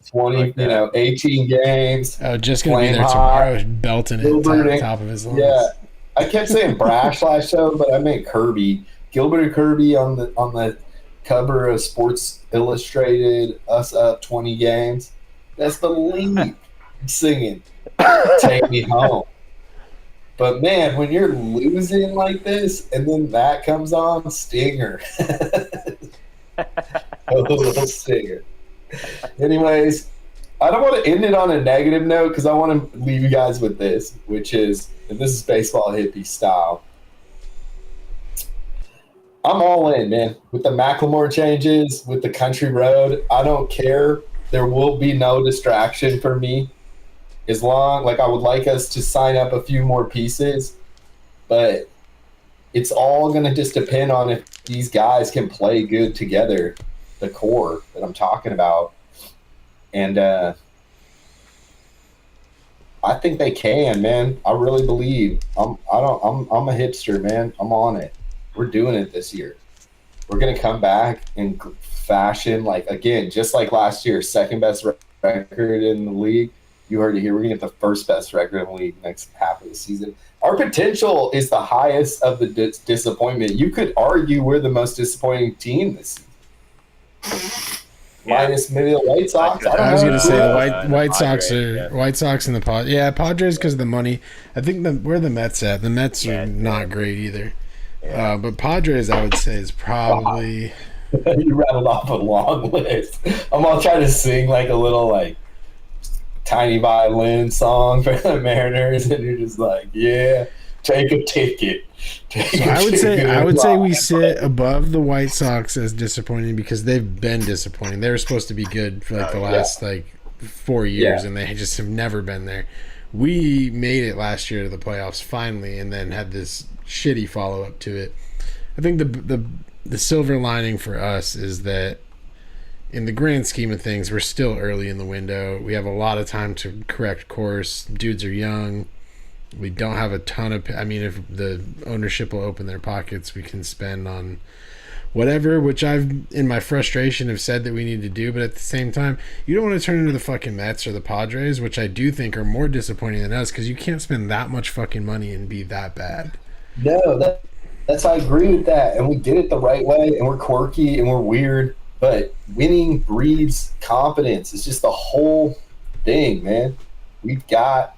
20, 18 games. Oh, just gonna be there tomorrow, belting it top of his lungs. Yeah, I kept saying Brash last show, but I meant Kirby. Gilbert and Kirby on the cover of Sports Illustrated, us up 20 games. That's the lead singing Take Me Home. But man, when you're losing like this and then that comes on, stinger. A little stinger. Anyways, I don't want to end it on a negative note because I want to leave you guys with this, which is, and this is baseball hippie style. I'm all in, man. With the Macklemore changes, with the country road, I don't care. There will be no distraction for me. As long, like, I would like us to sign up a few more pieces, but it's all going to just depend on if these guys can play good together, the core that I'm talking about. And I think they can, man. I really believe. I'm a hipster, man. I'm on it. We're doing it this year. We're going to come back in fashion, like, again, just like last year, second best record in the league. You heard it here. We're going to get the first best record in the league next half of the season. Our potential is the highest of the disappointment. You could argue we're the most disappointing team this season. Minus maybe the White Sox. I was going to say the White Sox are White Sox and the Padres. Yeah, Padres because of the money. I think where the Mets at? The Mets are not great either. Yeah. But Padres, I would say, is probably. You rattled off a long list. I'm all trying to sing like a little tiny violin song for the Mariners, and you're just like, yeah, take a ticket. I would say we sit above the White Sox as disappointing because they've been disappointing. They were supposed to be good for the last 4 years, and they just have never been there. We made it last year to the playoffs finally, and then had this shitty follow up to it. I think the silver lining for us is that in the grand scheme of things, we're still early in the window. We have a lot of time to correct course. Dudes are young. We don't have a ton of... I mean, if the ownership will open their pockets, we can spend on whatever, which I've, in my frustration, have said that we need to do. But at the same time, you don't want to turn into the fucking Mets or the Padres, which I do think are more disappointing than us because you can't spend that much fucking money and be that bad. No, that's I agree with that. And we did it the right way, and we're quirky, and we're weird. But winning breeds confidence. It's just the whole thing, man. We've got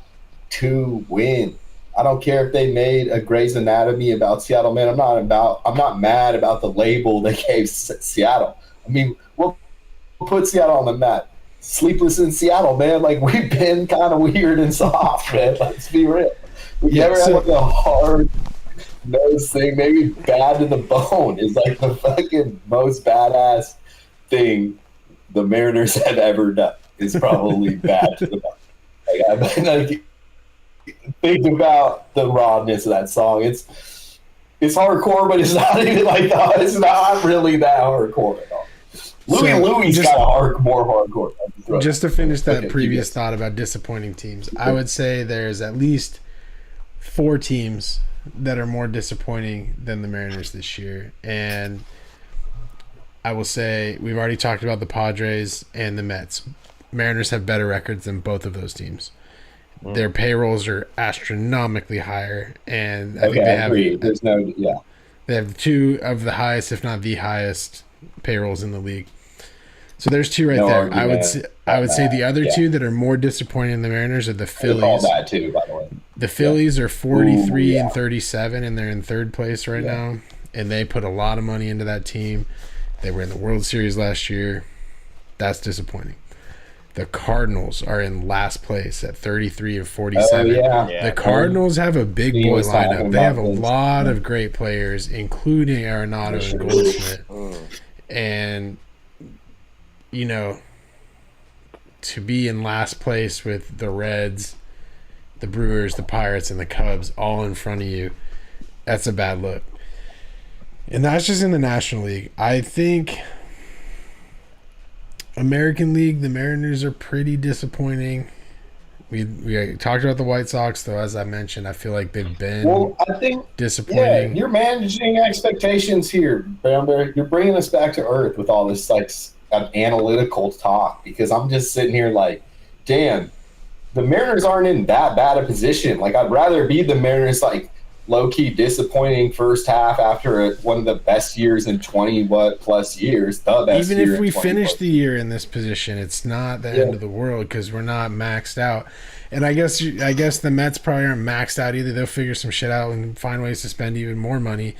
to win. I don't care if they made a Grey's Anatomy about Seattle, man. I'm not mad about the label they gave Seattle. I mean, we'll put Seattle on the map. Sleepless in Seattle, man. Like, we've been kind of weird and soft, man. Let's be real. We never had like a hard nose thing. Maybe bad to the bone is like the fucking most badass thing the Mariners have ever done. Is probably bad to the bone. Like, think about the rawness of that song. It's hardcore, but it's not even like that. It's not really that hardcore at all. Louis got more hardcore. Just to finish that previous thought about disappointing teams, I would say there's at least 4 teams that are more disappointing than the Mariners this year. And I will say we've already talked about the Padres and the Mets. Mariners have better records than both of those teams. Their payrolls are astronomically higher, and I think they have. They have 2 of the highest, if not the highest, payrolls in the league. So there's 2 right there. I would say the other 2 that are more disappointing than the Mariners are the Phillies. Call that too, by the way. The Phillies are 43 and 37, and they're in 3rd place right now. And they put a lot of money into that team. They were in the World Series last year. That's disappointing. The Cardinals are in last place at 33 and 47. The Cardinals have a big boy lineup. They have a lot of great players, including Arenado and Goldschmidt. And, you know, to be in last place with the Reds, the Brewers, the Pirates, and the Cubs all in front of you, that's a bad look. And that's just in the National League. I think American League, the Mariners are pretty disappointing. We talked about the White Sox, though. As I mentioned, I feel like they've been disappointing. You're managing expectations here, Brownbear. You're bringing us back to earth with all this like analytical talk, because I'm just sitting here like, damn, the Mariners aren't in that bad a position. Like, I'd rather be the Mariners like low-key disappointing first half after one of the best years in 20-plus years. The best Even year if we in 20 finish plus. the year in this position, it's not the end of the world because we're not maxed out. And I guess the Mets probably aren't maxed out either. They'll figure some shit out and find ways to spend even more money.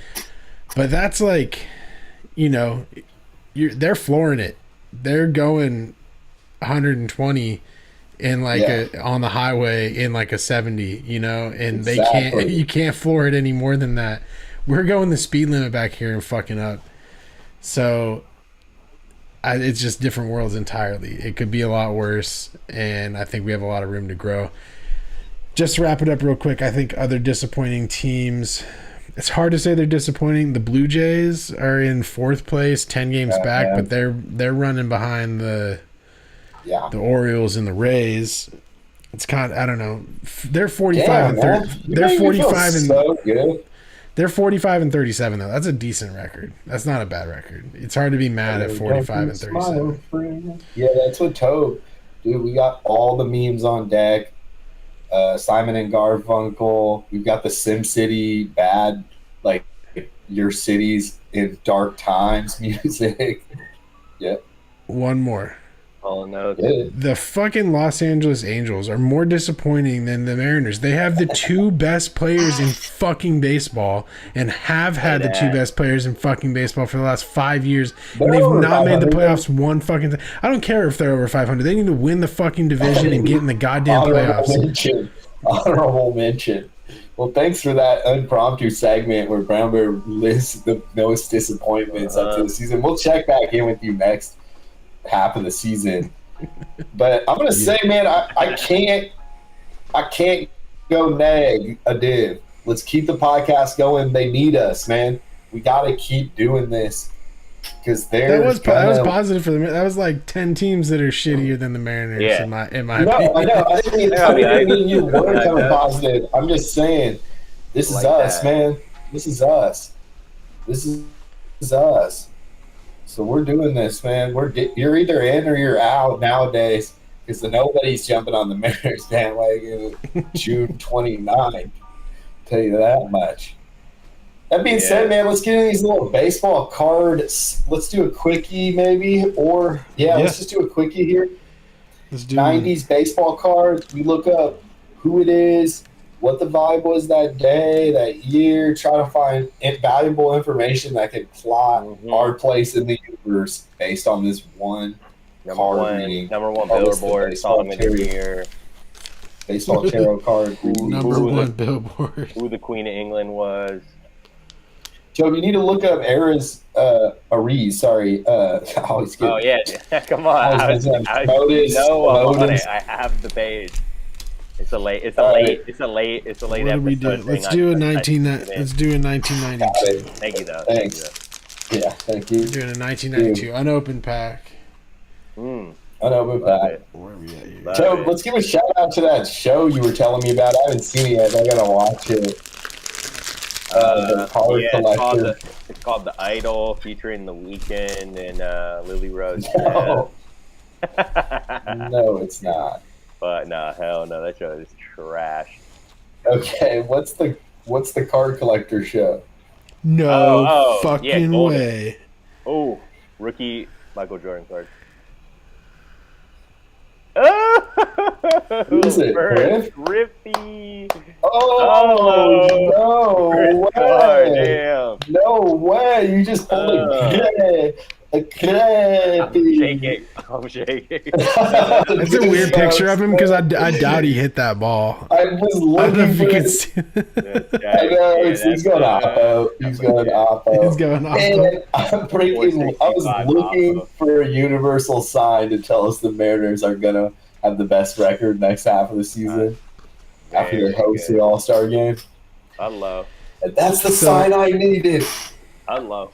But that's like, you know, they're flooring it. They're going 120 in like on the highway in like a 70, you know, and you can't floor it any more than that. We're going the speed limit back here and fucking up. So it's just different worlds entirely. It could be a lot worse, and I think we have a lot of room to grow. Just to wrap it up real quick, I think other disappointing teams, it's hard to say they're disappointing. The Blue Jays are in 4th place, 10 games back, but they're running behind the Orioles and the Rays. It's kind of, I don't know. They're 45 and 30. They're 45 and so good. They're 45 and 37 though. That's a decent record. That's not a bad record. It's hard to be mad at 45 and 37. Yeah, that's what Tobe. Dude, we got all the memes on deck. Simon and Garfunkel. We've got the SimCity bad, like your cities in dark times music. Yep. One more. Oh no! The fucking Los Angeles Angels are more disappointing than the Mariners. They have the 2 best players in fucking baseball and have had the 2 best players in fucking baseball for the last 5 years. And they've not made the playoffs one fucking time. I don't care if they're over 500. They need to win the fucking division and get in the goddamn playoffs. Honorable mention. Well, thanks for that impromptu segment where Brownbear lists the most disappointments up to the season. We'll check back in with you next half of the season. But I'm gonna say, man, I can't go neg a div. Let's keep the podcast going. They need us, man. We gotta keep doing this because that was positive for them. That was like 10 teams that are shittier than the Mariners in my opinion. I know. I didn't mean you were coming positive. I'm just saying, this is us, man. This is us. This is us. So we're doing this, man. You're either in or you're out nowadays because nobody's jumping on the Mariners bandwagon June 29th. Tell you that much. That being said, man, let's get into these little baseball cards. Let's do a quickie, maybe, let's just do a quickie here. Let's do 90s baseball cards. We look up who it is, what the vibe was that day, that year, try to find valuable information that could plot our place in the universe based on this one card reading. Number one Oh, it's the Billboard baseball song of the tarot- year. Baseball tarot card. number Who one the- Billboard. Who the Queen of England was. Joe, you need to look up Aries. Sorry, I always get. Oh yeah, come on. I was I'm on it. I have the page. It's a late What do we do? episode. Let's do a 1992. Thank you though. Thanks. Yeah, thank you. We're doing a 1992 unopened pack. I know, but that. Where are we at here? Joe, let's give a shout out to that show you were telling me about. I haven't seen it yet. I gotta watch it. The card collector. It's called The Idol, featuring The Weeknd and Lily Rose. No. No, it's not. But no, hell no, that show is trash. Okay, what's the card collector show? No yeah, fucking Golden. way. Oh, rookie Michael Jordan card. Who is it, Griff? Griffey. Oh, no Card, way! damn. No way! You just pulled a Griffey. I'm shaking. That's a weird picture of him because I doubt he hit that ball. I was I don't know looking if you for can it. see. I know, he's going oppo. He's going oppo. He's going oppo. And I was looking for a universal sign to tell us the Mariners are going to have the best record next half of the season after they host the All-Star game. Hello. And that's the sign I needed. Hello.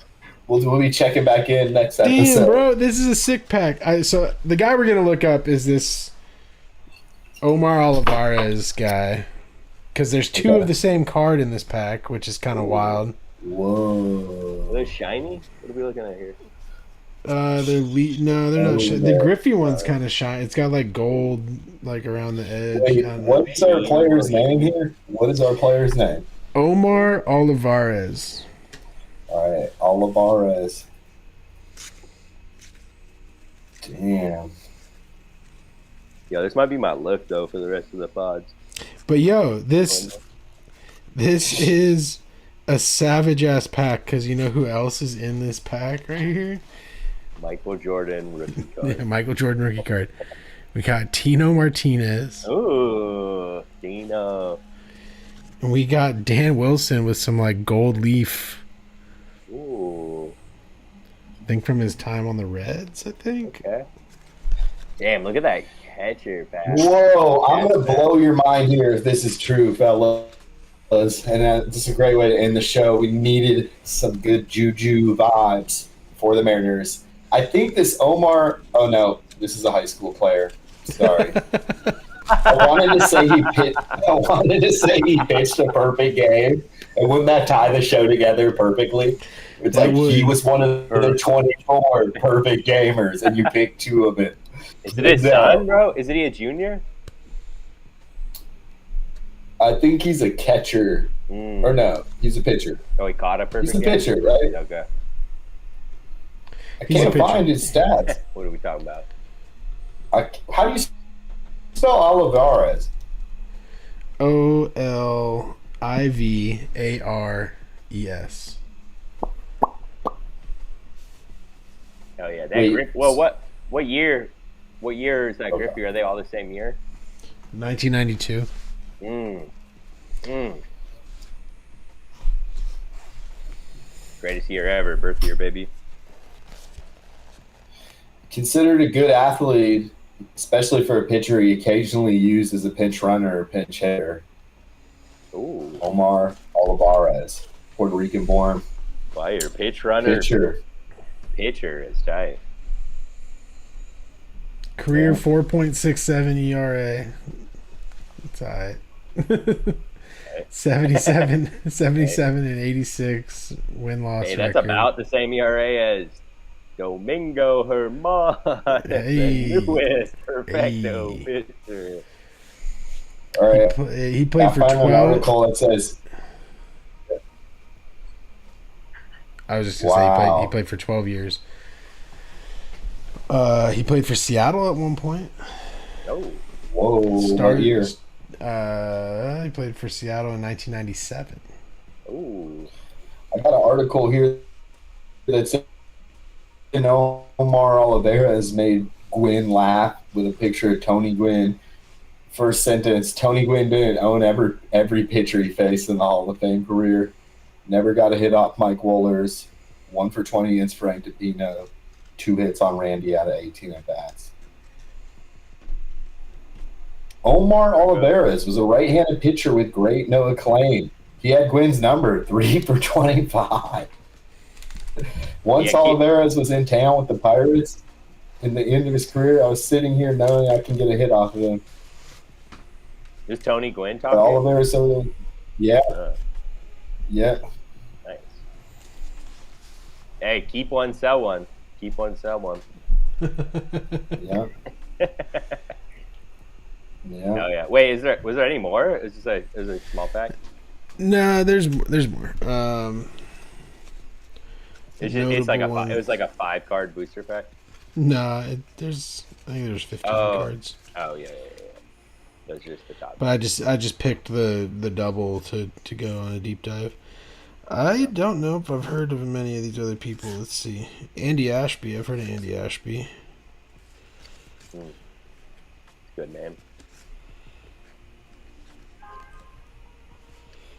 We'll be checking back in next episode. Damn, bro, this is a sick pack. So the guy we're gonna look up is this Omar Olivares guy, because there's two of the same card in this pack, which is kind of wild. Whoa. Are they shiny? What are we looking at here? They're not. The Griffey one's kind of shiny. It's got like gold, like around the edge. Wait, what's our player's name here? What is our player's name? Omar Olivares. All right, Olivares. Damn. Yo, this might be my look though for the rest of the pods. But yo, this is a savage ass pack, because you know who else is in this pack right here? Michael Jordan rookie card. Yeah, Michael Jordan rookie card. We got Tino Martinez. Ooh, Dino. And we got Dan Wilson with some like gold leaf. Ooh. I think from his time on the Reds, I think. Okay. Damn, look at that catcher pass. Whoa, I'm going to blow your mind here if this is true, fellas. And this is a great way to end the show. We needed some good juju vibes for the Mariners. I think this Omar... Oh, no. This is a high school player. Sorry. I wanted to say he pitched a perfect game. And wouldn't that tie the show together perfectly? It's like he was one of the 24 perfect gamers, and you picked two of it. Is it his son, bro? Is he a junior? I think he's a catcher. Or no, he's a pitcher. Oh, he caught a perfect He's a game? pitcher, right? Okay. I can't find his stats. What are we talking about? How do you spell Olivares? Olivares. Oh yeah, that Griffey. Well, what year? What year is that Griffey? Are they all the same year? 1992. Greatest year ever, birth year, baby. Considered a good athlete, especially for a pitcher. He occasionally used as a pinch runner or pinch hitter. Ooh. Omar Olivares, Puerto Rican born. Fire, pitch runner. Pitcher is tight. Career 4.67 ERA. That's all right. 77 and 86 win-loss Hey, that's record. about the same ERA as Domingo Herman, the newest perfecto pitcher. All right. He played for 12. An article that says. I was just gonna say he played for 12 years. He played for Seattle at one point. Oh, Whoa, what Started- year? He played for Seattle in 1997. ooh. I got an article here that said Omar Oliveira has made Gwynn laugh with a picture of Tony Gwynn. First sentence: Tony Gwynn didn't own every pitcher he faced in the Hall of Fame career. Never got a hit off Mike Wohlers. 1 for 20 against Frank DePino. 2 hits on Randy out of 18 at bats. Omar Oliveras was a right-handed pitcher with great no acclaim. He had Gwynn's number, 3 for 25. Once Oliveras was in town with the Pirates, in the end of his career, I was sitting here knowing I can get a hit off of him. Is Tony Gwynn But talking? Oliveras, yeah, yeah. Nice. Hey, keep one, sell one. Keep one, sell one. Yeah. Yeah. Oh yeah. Wait, was there any more? Is this a small pack? No, there's more. It Notable was like a 5-card booster pack. No, I think there's 15 cards. Oh yeah. Those are just the top. But I just picked the double to go on a deep dive. I don't know if I've heard of many of these other people. Let's see. Andy Ashby. I've heard of Andy Ashby. Good name.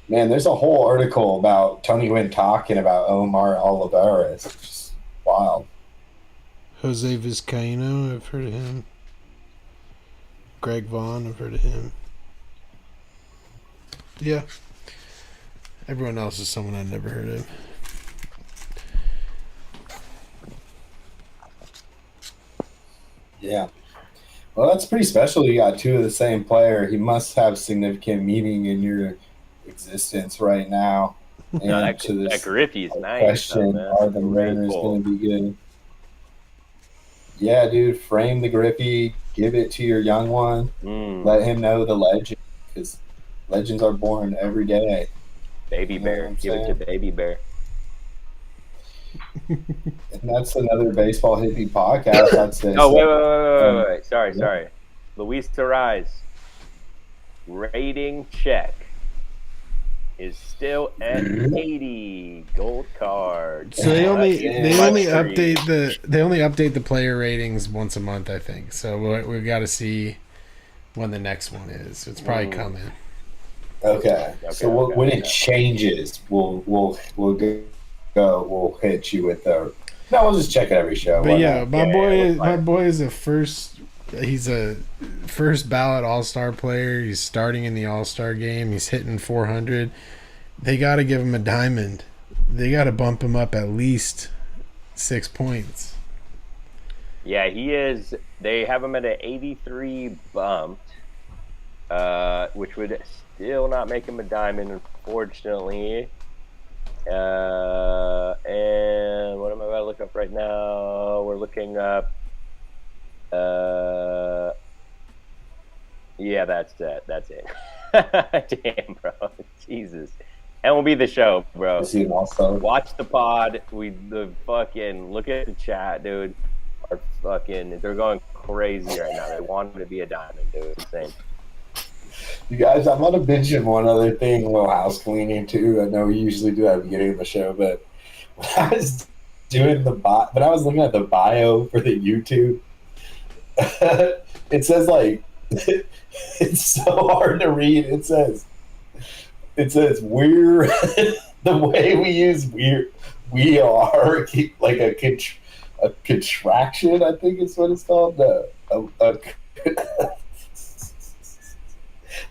Man, there's a whole article about Tony Gwynn talking about Omar Oliveras. It's just wild. Jose Vizcaíno. I've heard of him. Greg Vaughn. I've heard of him. Yeah. Everyone else is someone I've never heard of. Yeah. Well, that's pretty special. You got 2 of the same player. He must have significant meaning in your existence right now. And That Griffey's nice. question, man. are the Mariners Cool. going to be good? Yeah, dude, frame the Griffey. Give it to your young one. Let him know the legend, because legends are born every day. Baby You know Bear. what I'm Give it to saying? Baby Bear. And that's another baseball hippie podcast, I'd say. Oh, So, wait. Sorry. Luis Torres. Rating check is still at 80 gold card. So they only Luxury. update the player ratings once a month, I think. So we've got to see when the next one is. It's probably coming. Okay. So when it changes, we'll go. We'll hit you with the. No, we'll just check it every show. But yeah, my like- boy is he's a first ballot All-Star player. He's starting in the All-Star game. He's hitting 400. They got to give him a diamond. They got to bump him up at least 6 points. Yeah, he is. They have him at an 83 bumped, which would still not make him a diamond, unfortunately. And what am I about to look up right now? We're looking up. Yeah, that's it. That's it. Damn, bro. Jesus. And we'll be the show, bro. See him also. Watch the pod. The fucking look at the chat, dude. They're going crazy right now. They want him to be a diamond, dude. Insane. You guys, I'm gonna mention one other thing, a little house cleaning too. I know we usually do that at the beginning of the show, but when I was when I was looking at the bio for the YouTube, it says like it's so hard to read. It says we're the way we use we are like a contraction. I think is what it's called.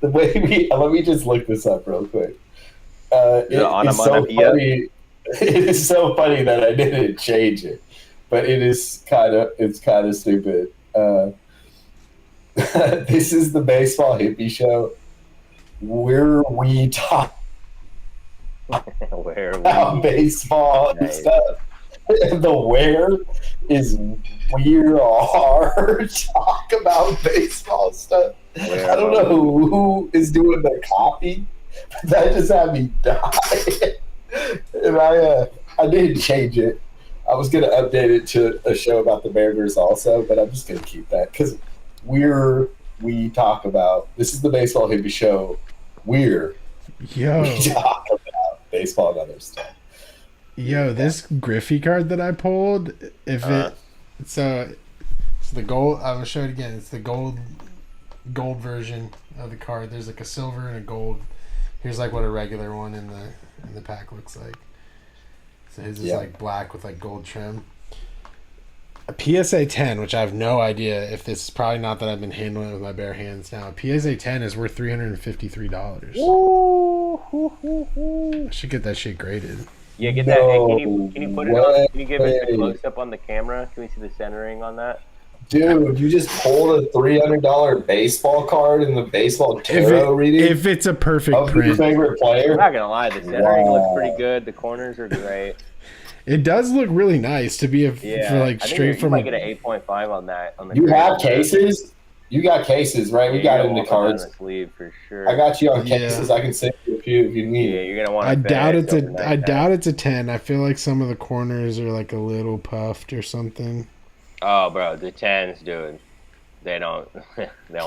The way let me just look this up real quick. It's so funny. It is so funny that I didn't change it, but it's kind of stupid. This is the Baseball Hippie Show, where we talk about baseball and stuff. The where is we are talk about baseball stuff. I don't know who is doing the copy, but that just had me die. And I didn't change it. I was going to update it to a show about the Mariners also, but I'm just going to keep that because we're we talk about. This is the Baseball Hippie Show. We talk about baseball and other stuff. Yo, this Griffey card that I pulled, so it's the gold. I will show it again. It's the gold version of the card. There's like a silver and a gold. Here's like what a regular one in the pack looks like. So his is like black with like gold trim. A PSA 10, which I have no idea if this is probably not that I've been handling it with my bare hands now. A PSA 10 is worth $353. I should get that shit graded. Yeah, get that. Hey, can you put it on? Can you give it a close up on the camera? Can we see the centering on that? Dude, you just pulled a $300 baseball card in the baseball tarot reading. If it's a perfect of print. your favorite player. I'm not gonna lie, the centering looks pretty good. The corners are great. It does look really nice to be for like straight from. You might get an 8.5 on that. On the you have cases. You got cases, right? We got it in the cards. On the sleeve for sure. I got you on cases. I can send you a few if you need. Yeah, you're gonna want. I doubt it's a 10. I feel like some of the corners are like a little puffed or something. Oh, bro, the 10s, dude. They don't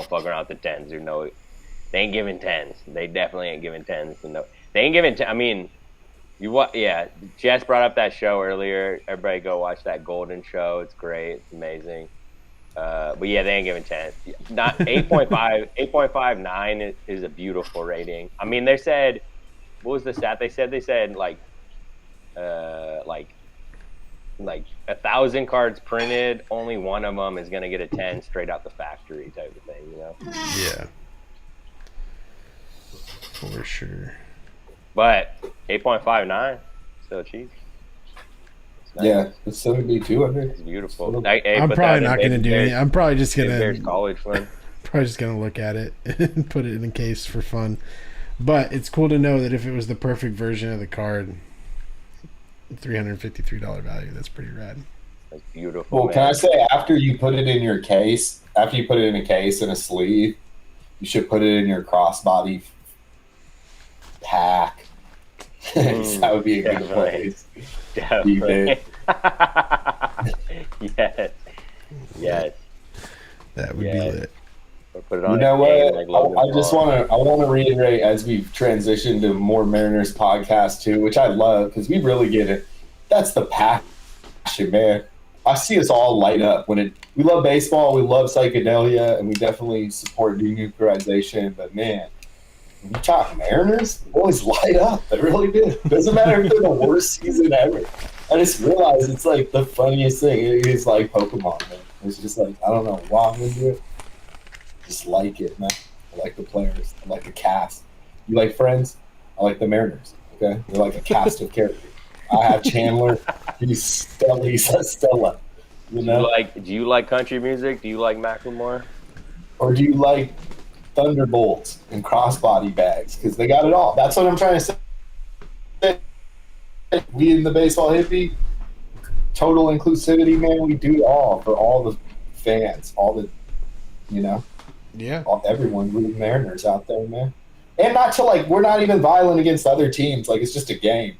fuck around with the 10s. They ain't giving 10s. They definitely ain't giving 10s. They ain't giving. I mean. Jess brought up that show earlier. Everybody go watch that Golden show. It's great. It's amazing. But yeah, they ain't giving 10. Not 8.5. 8.59 is a beautiful rating. I mean, they said, what was the stat? They said like 1,000 cards printed. Only one of them is gonna get a 10 straight out the factory type of thing. You know? Yeah. For sure. But 8.59, still cheap. Nice. Yeah, it's 7200. It's beautiful. I'm probably not going to do anything. I'm probably just going to college fun. Probably just going to look at it and put it in a case for fun. But it's cool to know that if it was the perfect version of the card, $353 value. That's pretty rad. That's beautiful. Well, man. Can I say after you put it in your case, after you put it in a case and a sleeve, you should put it in your crossbody pack. That would be a good place. Definitely. Yes. That would be lit. Or put it on. You know what? I just want to reiterate as we've transitioned to more Mariners podcast too, which I love because we really get it. That's the passion, man. I see us all light up we love baseball, we love psychedelia, and we definitely support denuclearization. But man, when you talk Mariners, the boys light up. They really do. Doesn't matter if they're the worst season ever. I just realized it's like the funniest thing. It is like Pokemon, man. It's just like, I don't know why I'm into it. Just like it, man. I like the players. I like the cast. You like Friends? I like the Mariners. Okay? They're like a cast of characters. I have Chandler. He's Stella. You know? Do you like country music? Do you like Macklemore? Or do you like Thunderbolts and crossbody bags? Because they got it all. That's what I'm trying to say. We in the Baseball Hippie, total inclusivity, man. We do it all for all the fans, all the, everyone, rooting Mariners out there, man. And not to we're not even violent against other teams. It's just a game,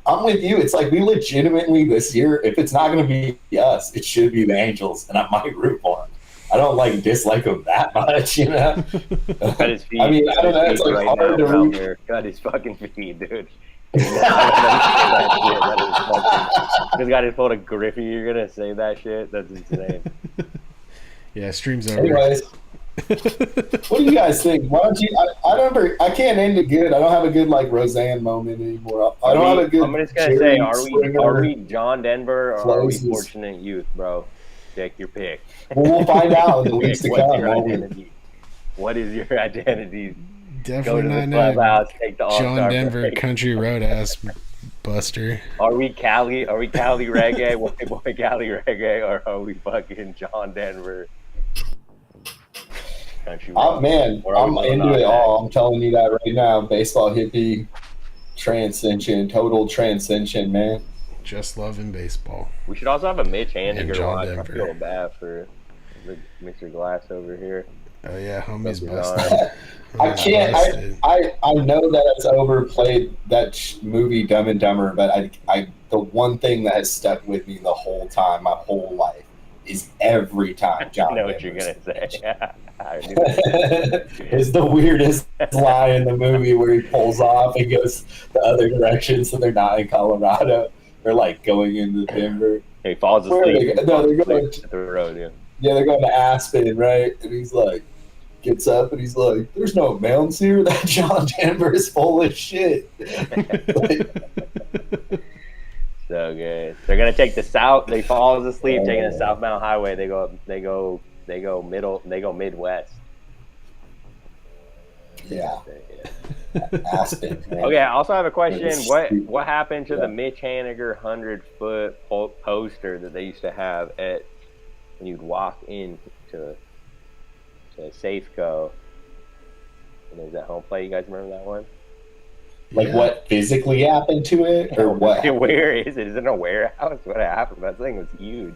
I'm with you. It's we legitimately this year, if it's not going to be us, it should be the Angels, and I might root for them. I don't dislike them that much, Got his feet. I mean, I don't know. It's hard to root. Got his fucking feet, dude. This guy just pulled a Griffey. You're gonna say that shit? That's insane. Yeah, stream's over. Anyways, what do you guys think? Why don't you? I can't end it good. I don't have a good Roseanne moment anymore. I don't have a good. I'm just gonna say, are we John Denver or are we Fortunate Youth, bro? Take your pick. Well, we'll find out in the weeks to come. What is your identity? Definitely not John Denver Country Road ass buster. Are we Cali reggae? White boy Cali reggae, or are we fucking John Denver? Country Road? Man, I'm into it all. I'm telling you that right now. Baseball Hippie, total transcension, man. Just loving baseball. We should also have a Mitch Handiger watch. Denver. I feel bad for Mr. Glass over here. Oh yeah, homie's busted. I can't. I know that it's overplayed, that movie Dumb and Dumber, but the one thing that has stuck with me the whole time, my whole life, is every time I John know what you're Denver's gonna say. Yeah, I knew It's the weirdest line in the movie where he pulls off and goes the other direction, so they're not in Colorado. They're like going into Denver. he falls Where are asleep. they? No, they're going. At the road. Yeah. Yeah, they're going to Aspen, right? And he's like, gets up and he's like, "There's no mountains here. That John Denver is full of shit." So good. They're gonna take the south. They falls asleep taking the southbound highway. They go Midwest. Yeah, Aspen. Man. Okay, I also have a question. It's What stupid. happened to Yeah. the Mitch Haniger 100-foot poster that they used to have at when you'd walk in to Safeco? And there's that home plate. You guys remember that one? Like Yeah. what physically happened to it, or what? Where is it? Is it in a warehouse? What happened? That thing was huge.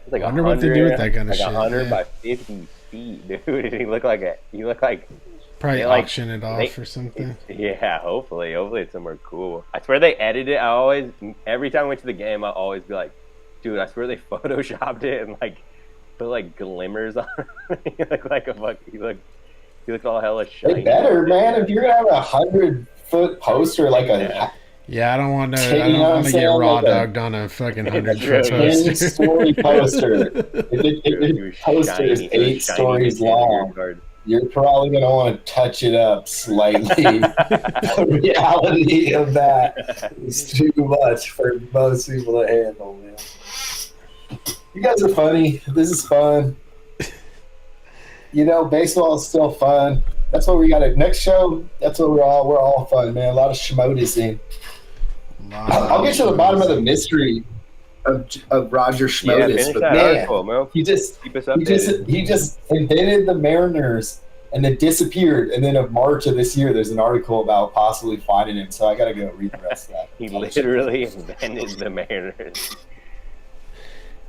It's like I wonder what they do with that kind of like shit. 100 Yeah. by 50 feet, dude. He looked like Probably they, like, auction it off or something. yeah. Hopefully it's somewhere cool. I swear they edited it. Every time I went to the game, I always be like, dude, I swear they photoshopped it and like put like glimmers on it. He looked like a fuck. He looked all hella shiny. They better, man. If you're gonna have 100-foot poster, like a Yeah, I don't want to. You I don't know what want I'm to get saying? raw Like a- dogged on a fucking 100-foot true. poster. 10-story poster. If the poster is 8 stories long, you're probably going to want to touch it up slightly. The reality of that is too much for most people to handle, man. You guys are funny. This is fun. You know, baseball is still fun. That's what we got at next show. That's what we're all fun, man. A lot of schmotising. I'll get to the bottom of the mystery of Roger Yeah, Schmotis, finish but that man, article, Mo. he just Keep us updated. he just invented the Mariners and then disappeared. And then in March of this year, there's an article about possibly finding him. So I got to go read the rest of that. He literally invented the Mariners.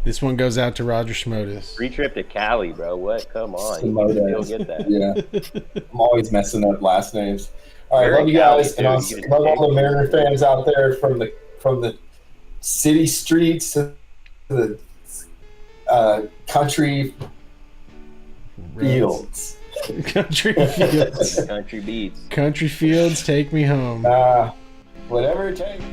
This one goes out to Roger Schmotis. Free trip to Cali, bro. What? Come on. You Schmotis. still get that. Yeah, I'm always messing up last names. All right, You're love in you guys, Cali, and too. You get love all to the Mariner fans out there from the city streets to the country fields. Country fields. Country beats. Country fields, take me home. Whatever it takes.